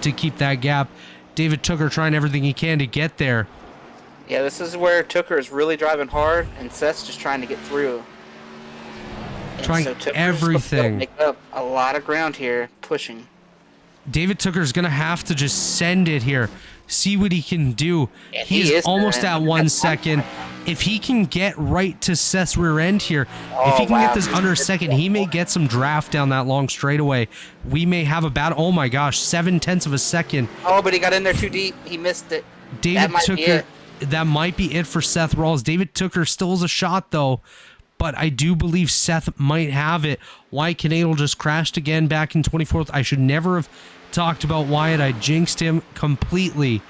to keep that gap. David Tooker trying everything he can to get there. Yeah, this is where Tooker is really driving hard, and Seth's just trying to get through. And trying everything. Make up a lot of ground here, pushing. David Tooker's going to have to just send it here. See what he can do. Yeah, he is almost at 1 second. If he can get right to Seth's rear end here, if he can get this under a second, he may get some draft down that long straightaway. We may have a battle. Oh my gosh, 0.7 of a second. Oh, but he got in there too deep. He missed it. David Tooker, that might be it for Seth Rawls. David Tooker still has a shot though, but I do believe Seth might have it. Wyatt Knadel just crashed again back in 24th. I should never have talked about Wyatt. I jinxed him completely.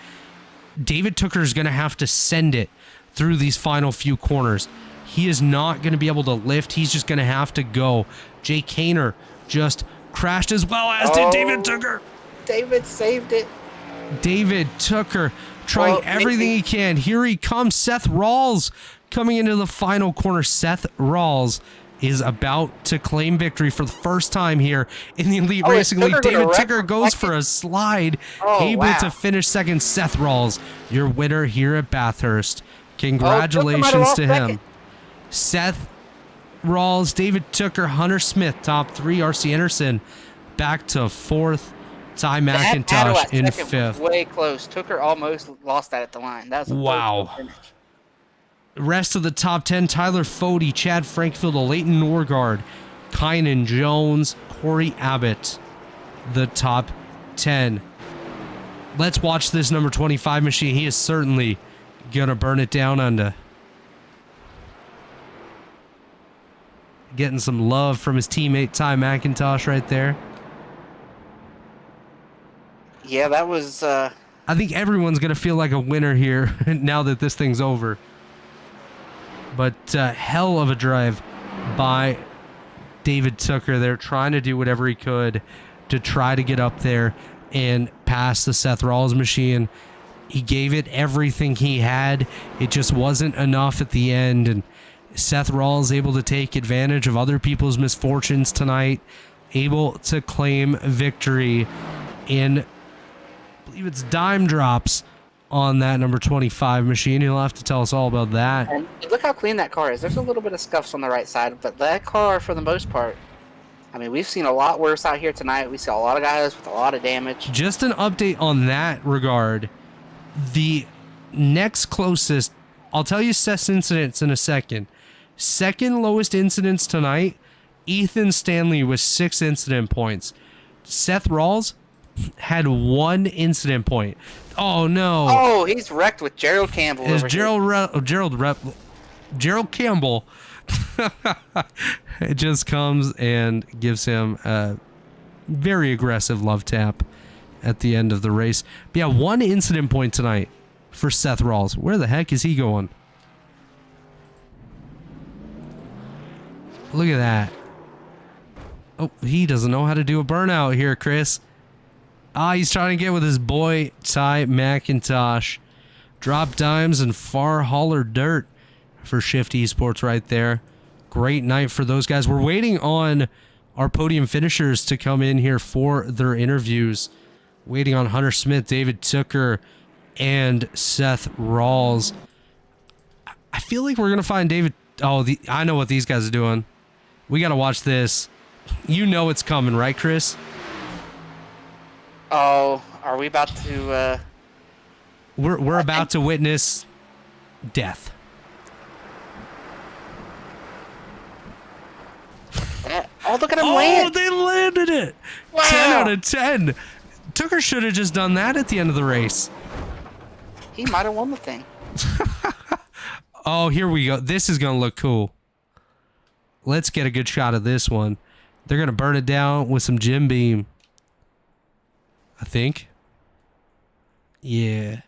David Tooker is going to have to send it through these final few corners. He is not going to be able to lift. He's just going to have to go. Jay Kaner just crashed as well, as did David Tooker. David saved it. David Tooker trying everything he can. Here he comes. Seth Rawls coming into the final corner. Seth Rawls is about to claim victory for the first time here in the Elite Racing League. David Tooker goes for a slide, able to finish second. Seth Rawls, your winner here at Bathurst. Congratulations to him. Seth Rawls, David Tooker, Hunter Smith, top 3. R.C. Anderson back to 4th. Ty McIntosh in 5th. Way close. Tooker almost lost that at the line. That was a wow. Rest of the top 10, Tyler Fody, Chad Frankfield, Leighton Norgard, Kynan Jones, Corey Abbott, the top 10. Let's watch this number 25 machine. He is certainly gonna burn it down under. Getting some love from his teammate Ty McIntosh right there. Yeah, that was I think everyone's gonna feel like a winner here now that this thing's over. But hell of a drive by David Tooker. They're trying to do whatever he could to try to get up there and pass the Seth Rawls machine. He gave it everything he had. It just wasn't enough at the end. And Seth Rawls able to take advantage of other people's misfortunes tonight. Able to claim victory in, I believe it's dime drops on that number 25 machine. He'll have to tell us all about that. And look how clean that car is. There's a little bit of scuffs on the right side, but that car, for the most part, I mean, we've seen a lot worse out here tonight. We saw a lot of guys with a lot of damage. Just an update on that regard. The next closest, I'll tell you Seth's incidents in a second. Second lowest incidents tonight, Ethan Stanley with 6 incident points. Seth Rawls had 1 incident point. Oh no! Oh, he's wrecked with Gerald Campbell. Is Gerald Campbell? It just comes and gives him a very aggressive love tap at the end of the race. But yeah, 1 incident point tonight for Seth Rawls. Where the heck is he going? Look at that. Oh, he doesn't know how to do a burnout here, Chris. He's trying to get with his boy, Ty McIntosh. Drop dimes and far hauler dirt for Shift Esports right there. Great night for those guys. We're waiting on our podium finishers to come in here for their interviews. Waiting on Hunter Smith, David Tooker, and Seth Rawls. I feel like we're going to find David... Oh, I know what these guys are doing. We got to watch this. You know it's coming, right, Chris? Oh, are we about to... We're about to witness death. Oh, look at him land! Oh, they landed it! Wow. 10 out of 10. Tooker should have just done that at the end of the race. He might have won the thing. Oh, here we go. This is going to look cool. Let's get a good shot of this one. They're going to burn it down with some Jim Beam. I think. Yeah.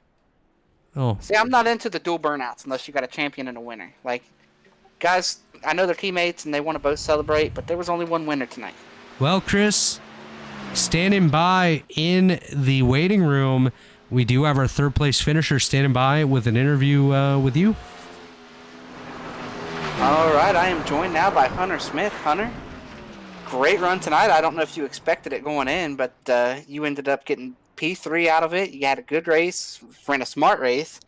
Oh. See, I'm not into the dual burnouts unless you got a champion and a winner. Like, guys, I know they're teammates and they want to both celebrate, but there was only one winner tonight. Well, Chris, standing by in the waiting room, we do have our third place finisher standing by with an interview with you. All right, I am joined now by Hunter Smith. Hunter, great run tonight. I don't know if you expected it going in, but you ended up getting P3 out of it. You had a good race, ran a smart race,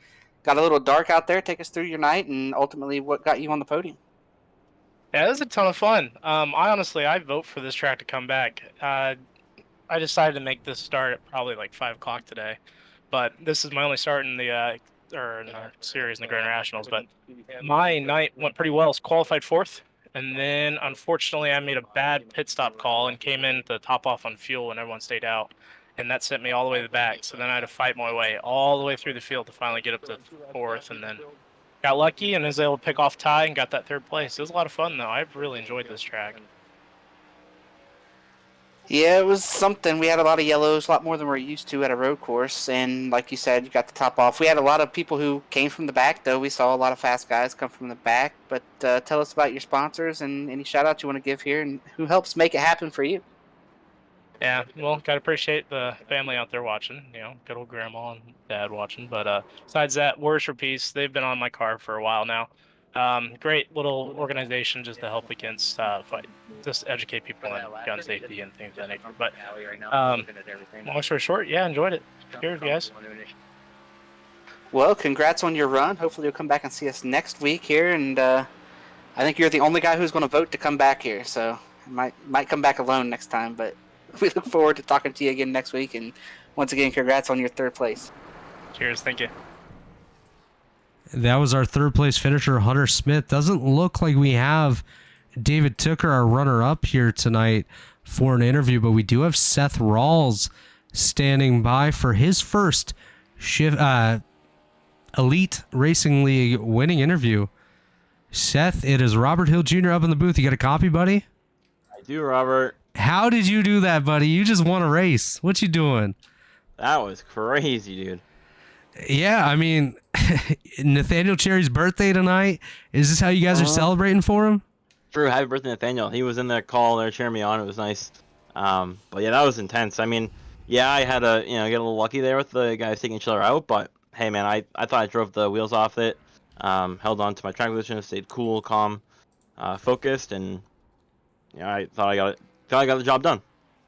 got a little dark out there. Take us through your night and ultimately what got you on the podium. Yeah, it was a ton of fun. I vote for this track to come back. I decided to make this start at probably like 5 o'clock today, but this is my only start in the in our series in the Grand Nationals. But my night went pretty well. I was qualified 4th, and then unfortunately I made a bad pit stop call and came in to top off on fuel when everyone stayed out, and that sent me all the way to the back. So then I had to fight my way all the way through the field to finally get up to 4th, and then got lucky and was able to pick off Ty and got that 3rd place. It was a lot of fun, though. I've really enjoyed this track. Yeah, it was something. We had a lot of yellows, a lot more than we're used to at a road course. And like you said, you got the top off. We had a lot of people who came from the back, though. We saw a lot of fast guys come from the back. But tell us about your sponsors and any shout-outs you want to give here and who helps make it happen for you. Yeah, well, gotta appreciate the family out there watching. You know, good old grandma and dad watching. But besides that, Warriors for Peace, they've been on my car for a while now. Great little organization just to help against fight, just educate people on gun safety and things of that nature. But long story short, yeah, enjoyed it. Cheers, guys. Well, congrats on your run. Hopefully you'll come back and see us next week here. And I think you're the only guy who's going to vote to come back here. So might come back alone next time. But we look forward to talking to you again next week. And once again, congrats on your 3rd place. Cheers, thank you. That was our 3rd place finisher, Hunter Smith. Doesn't look like we have David Tooker, our runner-up here tonight for an interview, but we do have Seth Rawls standing by for his first Elite Racing League winning interview. Seth, it is Robert Hill Jr. up in the booth. You got a copy, buddy? I do, Robert. How did you do that, buddy? You just won a race. What you doing? That was crazy, dude. Yeah, I mean, Nathaniel Cherry's birthday tonight. Is this how you guys are celebrating for him? True, happy birthday, Nathaniel. He was in the call there cheering me on. It was nice. But yeah, that was intense. I mean, yeah, I had to, get a little lucky there with the guys taking each other out. But hey, man, I thought I drove the wheels off it. Held on to my track position, stayed cool, calm, focused, and I thought I got the job done.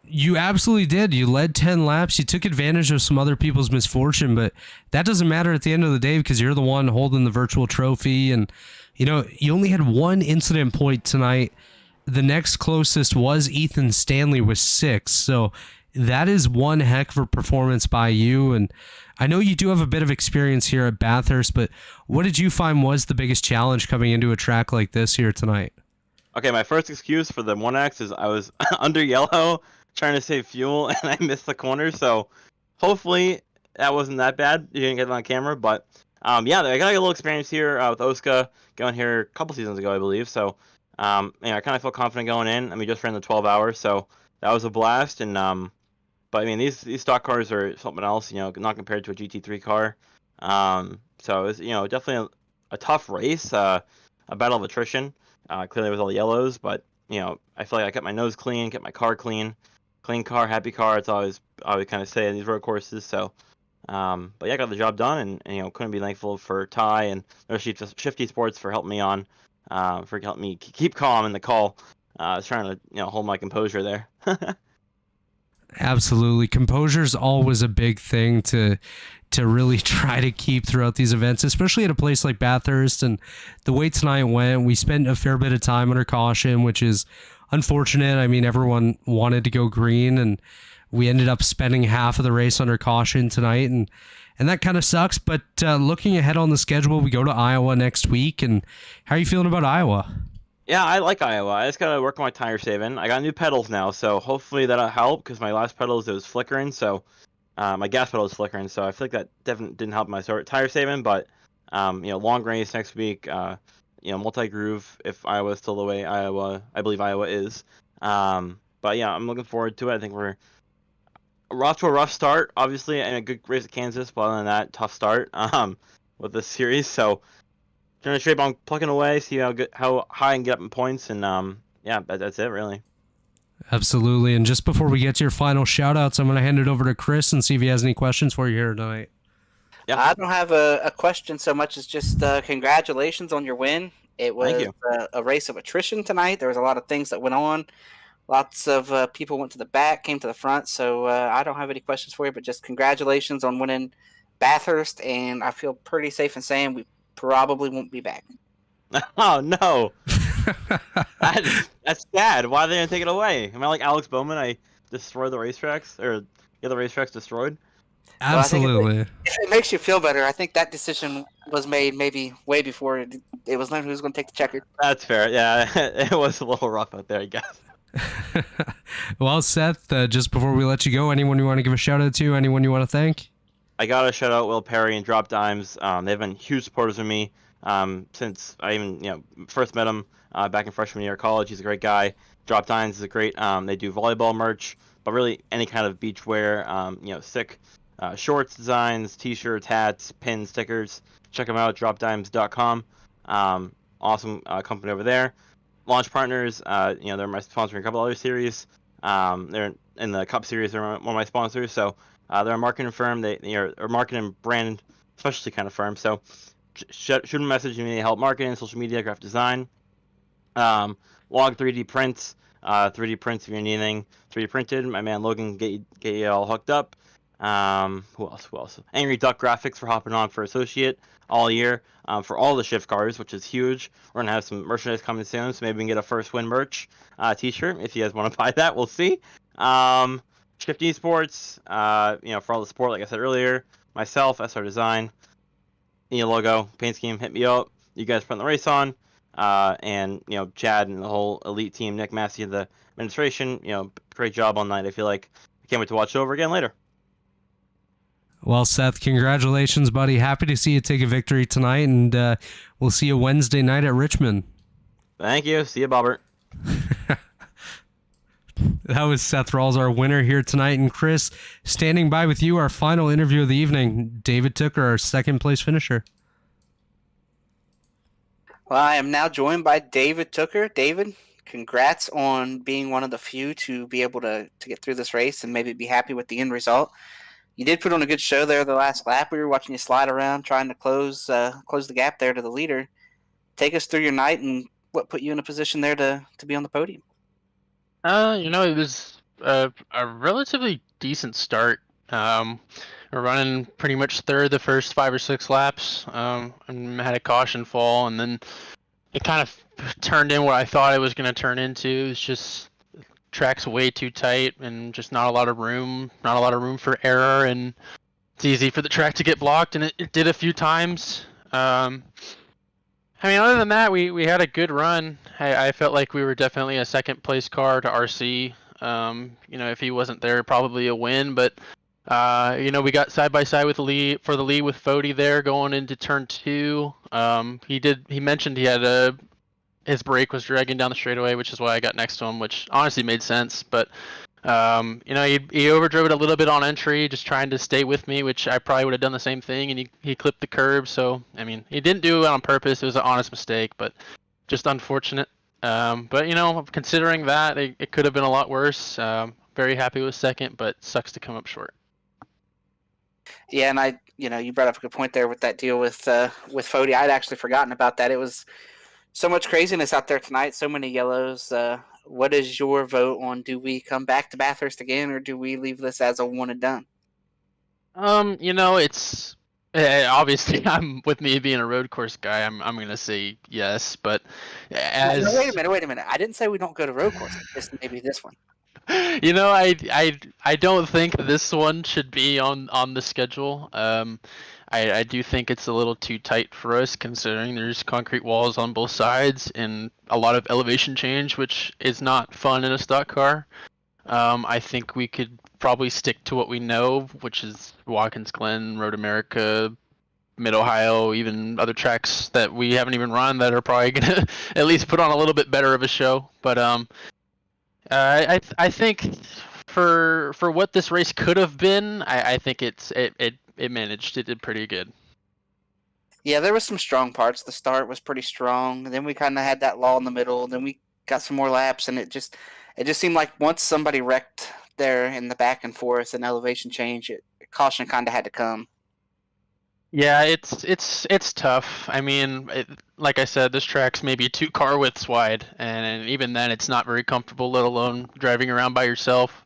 You absolutely did. You led 10 laps. You took advantage of some other people's misfortune, but that doesn't matter at the end of the day because you're the one holding the virtual trophy. And, you only had 1 incident point tonight. The next closest was Ethan Stanley with 6. So that is one heck of a performance by you. And I know you do have a bit of experience here at Bathurst, but what did you find was the biggest challenge coming into a track like this here tonight? Okay, my first excuse for the 1X is I was under yellow trying to save fuel and I missed the corner, so hopefully that wasn't that bad. You didn't get it on camera, but yeah, I got a little experience here with Oscar going here a couple seasons ago, I believe, so I kind of feel confident going in. I mean, just ran the 12 hours, so that was a blast. And but I mean these stock cars are something else, not compared to a GT3 car. So it was definitely a tough race, a battle of attrition. Clearly with all the yellows, but I feel like I kept my nose clean, kept my car clean, clean car, happy car. It's always I would kind of say in these road courses. So. But yeah, I got the job done, and couldn't be thankful for Ty and Shifty Sports for helping me on, for helping me keep calm in the call. I was trying to hold my composure there. Absolutely. Composure's always a big thing to really try to keep throughout these events, especially at a place like Bathurst. And the way tonight went, we spent a fair bit of time under caution, which is unfortunate. I mean, everyone wanted to go green, and we ended up spending half of the race under caution tonight, and that kind of sucks. But looking ahead on the schedule, we go to Iowa next week. And how are you feeling about Iowa? Yeah, I like Iowa. I just gotta work on my tire saving. I got new pedals now, so hopefully that'll help, because my last pedals, it was flickering, so my gas pedal was flickering, so I feel like that definitely didn't help my tire saving. But long race next week, multi-groove if Iowa's still the way I believe Iowa is. But yeah, I'm looking forward to it. I think we're off to a rough start, obviously, and a good race at Kansas, but other than that, tough start with this series. So trying to shape on plugging away, see how high I can get up in points, and yeah, that's it really. Absolutely. And just before we get to your final shout outs, I'm going to hand it over to Chris and see if he has any questions for you here tonight. Yeah. I don't have a question so much as just congratulations on your win. It was a race of attrition tonight. There was a lot of things that went on. Lots of people went to the back, came to the front. So I don't have any questions for you, but just congratulations on winning Bathurst. And I feel pretty safe in saying we probably won't be back. Oh, no. That's sad. Why are they going to take it away? Am I like Alex Bowman? I destroy the racetracks? Or get the racetracks destroyed? Absolutely. Well, if it makes you feel better, I think that decision was made maybe way before it was known who was going to take the checker. That's fair. Yeah, it was a little rough out there, I guess. Well, Seth, just before we let you go, anyone you want to give a shout out to? Anyone you want to thank? I got to shout out Will Perry and Drop Dimes. They've been huge supporters of me since I even first met him back in freshman year of college. He's a great guy. Drop Dimes is a great. They do volleyball merch, but really any kind of beach wear. Sick shorts designs, t-shirts, hats, pins, stickers. Check them out. DropDimes.com. Awesome company over there. Launch partners. They're my sponsoring a couple other series. They're in the Cup series. They're one of my sponsors. So. They're a marketing firm. They're a marketing brand specialty kind of firm. So shoot them a message if you need help marketing, social media, graphic design. Log 3D prints. 3D prints if you need anything 3D printed. My man Logan get you all hooked up. Who else? Angry Duck Graphics for hopping on for associate all year for all the shift cars, which is huge. We're gonna have some merchandise coming soon, so maybe we can get a first win merch t-shirt if you guys want to buy that. We'll see. Shifty Sports, for all the support, like I said earlier. Myself, SR Design, logo, paint scheme, hit me up. You guys put the race on, and Chad and the whole elite team, Nick Massey of the administration, great job all night. I feel like I can't wait to watch it over again later. Well, Seth, congratulations, buddy. Happy to see you take a victory tonight, and we'll see you Wednesday night at Richmond. Thank you. See you, Bobbert. That was Seth Rawls, our winner here tonight. And Chris, standing by with you, our final interview of the evening, David Tooker, our second place finisher. Well, I am now joined by David Tooker. David, congrats on being one of the few to be able to get through this race and maybe be happy with the end result. You did put on a good show there the last lap. We were watching you slide around trying to close the gap there to the leader. Take us through your night and what put you in a position there to be on the podium. It was a relatively decent start. We're running pretty much third the first 5 or 6 laps, and had a caution fall, and then it kind of turned in what I thought it was going to turn into. It's just track's way too tight and just not a lot of room for error, and it's easy for the track to get blocked, and it did a few times. Other than that, we had a good run. I felt like we were definitely a second place car to RC. If he wasn't there, probably a win. But we got side by side with the lead with Fody there going into turn 2. He mentioned he had his brake was dragging down the straightaway, which is why I got next to him, which honestly made sense. But He overdrove it a little bit on entry, just trying to stay with me, which I probably would have done the same thing, and he clipped the curb. So I mean, he didn't do it on purpose. It was an honest mistake, but just unfortunate. But considering that, it could have been a lot worse. Very happy with second, but sucks to come up short. Yeah, and you brought up a good point there with that deal with Fody. I'd actually forgotten about that. It was so much craziness out there tonight, so many yellows. What is your vote on, do we come back to Bathurst again, or do we leave this as a one and done? It's obviously I'm with me being a road course guy. I'm gonna say yes, but as No, wait a minute. I didn't say we don't go to road course. Just maybe this one. I don't think this one should be on the schedule. I do think it's a little too tight for us, considering there's concrete walls on both sides and a lot of elevation change, which is not fun in a stock car. I think we could probably stick to what we know, which is Watkins Glen, Road America, Mid Ohio, even other tracks that we haven't even run that are probably gonna at least put on a little bit better of a show. But I think for what this race could have been, I think it managed. It did pretty good. Yeah, there was some strong parts. The start was pretty strong. Then we kind of had that lull in the middle. Then we got some more laps, and it just seemed like once somebody wrecked there in the back and forth and elevation change, caution kind of had to come. Yeah, it's tough. I mean, like I said, this track's maybe 2 car widths wide, and even then, it's not very comfortable. Let alone driving around by yourself.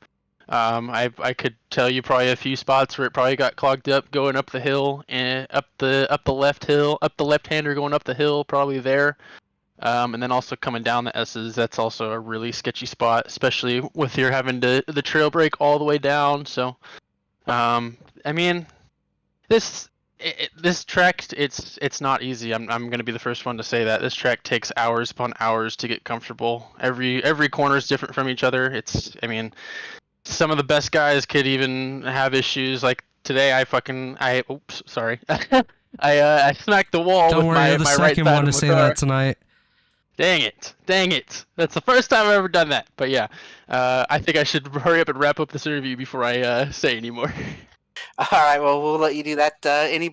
I could tell you probably a few spots where it probably got clogged up going up the hill and up the left hill, up the left-hander going up the hill, probably there. And then also coming down the S's, that's also a really sketchy spot, especially with your having the trail brake all the way down. So, I mean, this track, it's not easy. I'm gonna be the first one to say that this track takes hours upon hours to get comfortable. Every corner is different from each other. I mean, some of the best guys could even have issues. Like today, oops, sorry, I smacked the wall Don't with worry, my you're the my right second side one of to my say car. that tonight. Dang it! That's the first time I've ever done that. But yeah, I think I should hurry up and wrap up this interview before I say any more. All right, well, we'll let you do that. Any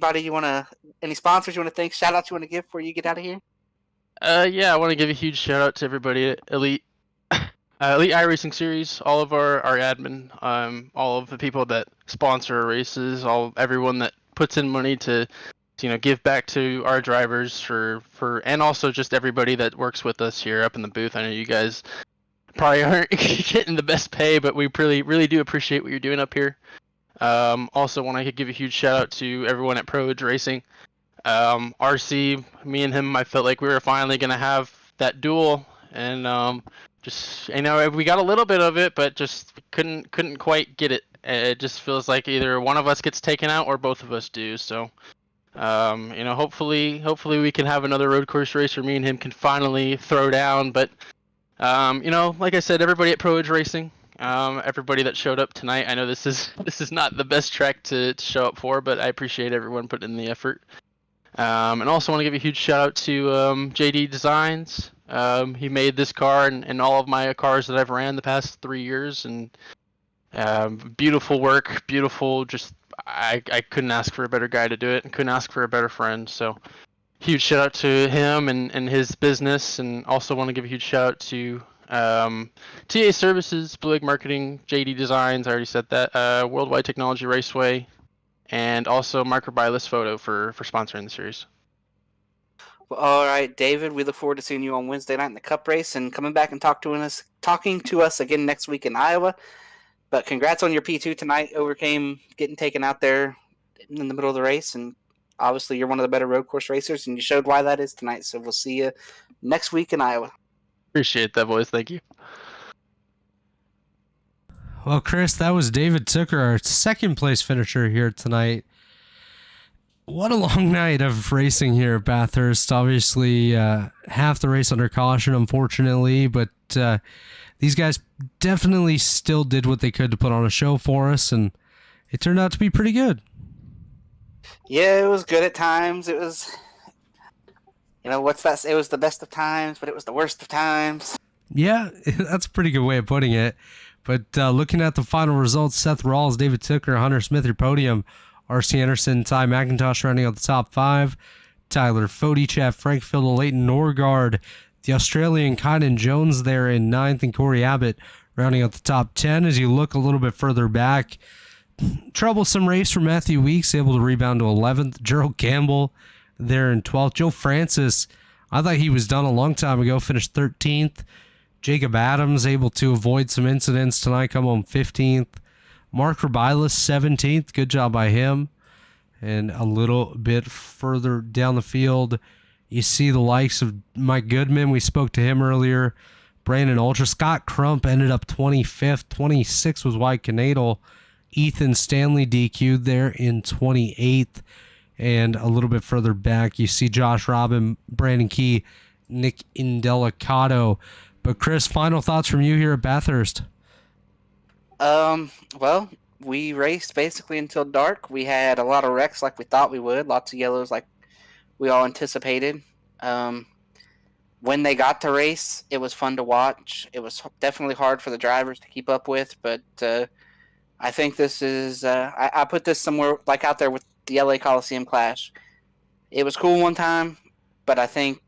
sponsors you want to thank, shout outs you want to give before you get out of here? Yeah, I want to give a huge shout out to everybody at Elite iRacing Series, all of our admin, all of the people that sponsor our races, everyone that puts in money to give back to our drivers and also just everybody that works with us here up in the booth. I know you guys probably aren't getting the best pay, but we really do appreciate what you're doing up here. Also want to give a huge shout out to everyone at Pro Edge Racing. RC, me and him, I felt like we were finally gonna have that duel, and just we got a little bit of it, but just couldn't quite get it. It just feels like either one of us gets taken out or both of us do. So, hopefully we can have another road course race where me and him can finally throw down. But, like I said, everybody at Pro Edge Racing, everybody that showed up tonight. I know this is not the best track to show up for, but I appreciate everyone putting in the effort. And also want to give a huge shout out to JD Designs. He made this car and all of my cars that I've ran the past 3 years, and beautiful work, beautiful. Just I couldn't ask for a better guy to do it, and couldn't ask for a better friend. So huge shout out to him and his business, and also want to give a huge shout out to TA Services, Blue Egg Marketing, JD Designs. I already said that. Worldwide Technology Raceway. And also Rebilas Photo for sponsoring the series. Well, all right, David, we look forward to seeing you on Wednesday night in the Cup race and coming back and talking to us again next week in Iowa. But congrats on your P2 tonight. Overcame getting taken out there in the middle of the race, and obviously you're one of the better road course racers, and you showed why that is tonight. So we'll see you next week in Iowa. Appreciate that, boys. Thank you. Well, Chris, that was David Zucker, our second place finisher here tonight. What a long night of racing here at Bathurst. Obviously, half the race under caution, unfortunately, but these guys definitely still did what they could to put on a show for us, and it turned out to be pretty good. Yeah, it was good at times. It was, what's that? It was the best of times, but it was the worst of times. Yeah, that's a pretty good way of putting it. But looking at the final results, Seth Rawls, David Tooker, Hunter Smith, your podium. R.C. Anderson, Ty McIntosh rounding out the top 5. Tyler Fody, Chad Frankfield, Leighton Norgard, the Australian Kynan Jones there in 9th, and Corey Abbott rounding out the top 10. As you look a little bit further back, troublesome race for Matthew Weeks, able to rebound to 11th. Gerald Campbell there in 12th. Joe Francis, I thought he was done a long time ago, finished 13th. Jacob Adams able to avoid some incidents tonight, come home 15th. Mark Rebilas, 17th. Good job by him. And a little bit further down the field, you see the likes of Mike Goodman. We spoke to him earlier. Brandon Ultra. Scott Crump ended up 25th. 26th was White Canadal. Ethan Stanley DQ'd there in 28th. And a little bit further back, you see Josh Robin, Brandon Key, Nick Indelicato. But Chris, final thoughts from you here at Bathurst? Well, we raced basically until dark. We had a lot of wrecks like we thought we would. Lots of yellows like we all anticipated. When they got to race, it was fun to watch. It was definitely hard for the drivers to keep up with, but I think this is I put this somewhere like out there with the LA Coliseum Clash. It was cool one time, but I think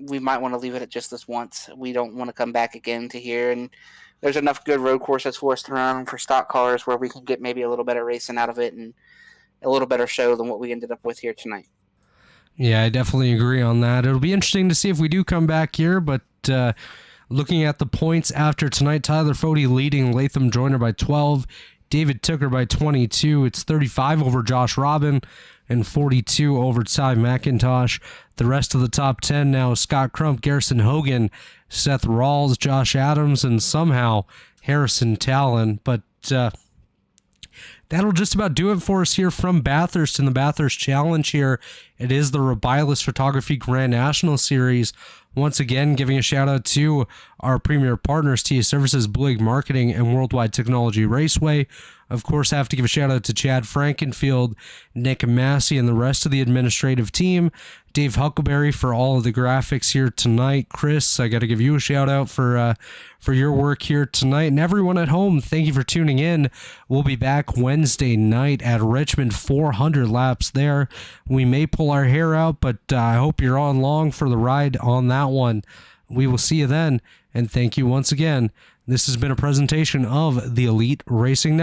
we might want to leave it at just this once. We don't want to come back again to here, and there's enough good road courses for us to run for stock cars where we can get maybe a little better racing out of it and a little better show than what we ended up with here tonight. Yeah, I definitely agree on that. It'll be interesting to see if we do come back here, but looking at the points after tonight, Tyler Fody leading Latham Joyner by 12, David Tooker by 22. It's 35 over Josh Robin and 42 over Ty McIntosh. The rest of the top 10 now, Scott Crump, Garrison Hogan, Seth Rawls, Josh Adams, and somehow Harrison Talon. But that'll just about do it for us here from Bathurst in the Bathurst Challenge here. It is the Rebilas Photography Grand National Series. Once again, giving a shout out to our premier partners, TS Services, Blig Marketing, and Worldwide Technology Raceway. Of course, I have to give a shout out to Chad Frankenfield, Nick Massey, and the rest of the administrative team. Dave Huckleberry for all of the graphics here tonight. Chris, I got to give you a shout out for your work here tonight. And everyone at home, thank you for tuning in. We'll be back Wednesday night at Richmond, 400 laps there. We may pull our hair out, but I hope you're on long for the ride on that one. We will see you then, and thank you once again. This has been a presentation of the Elite Racing Network.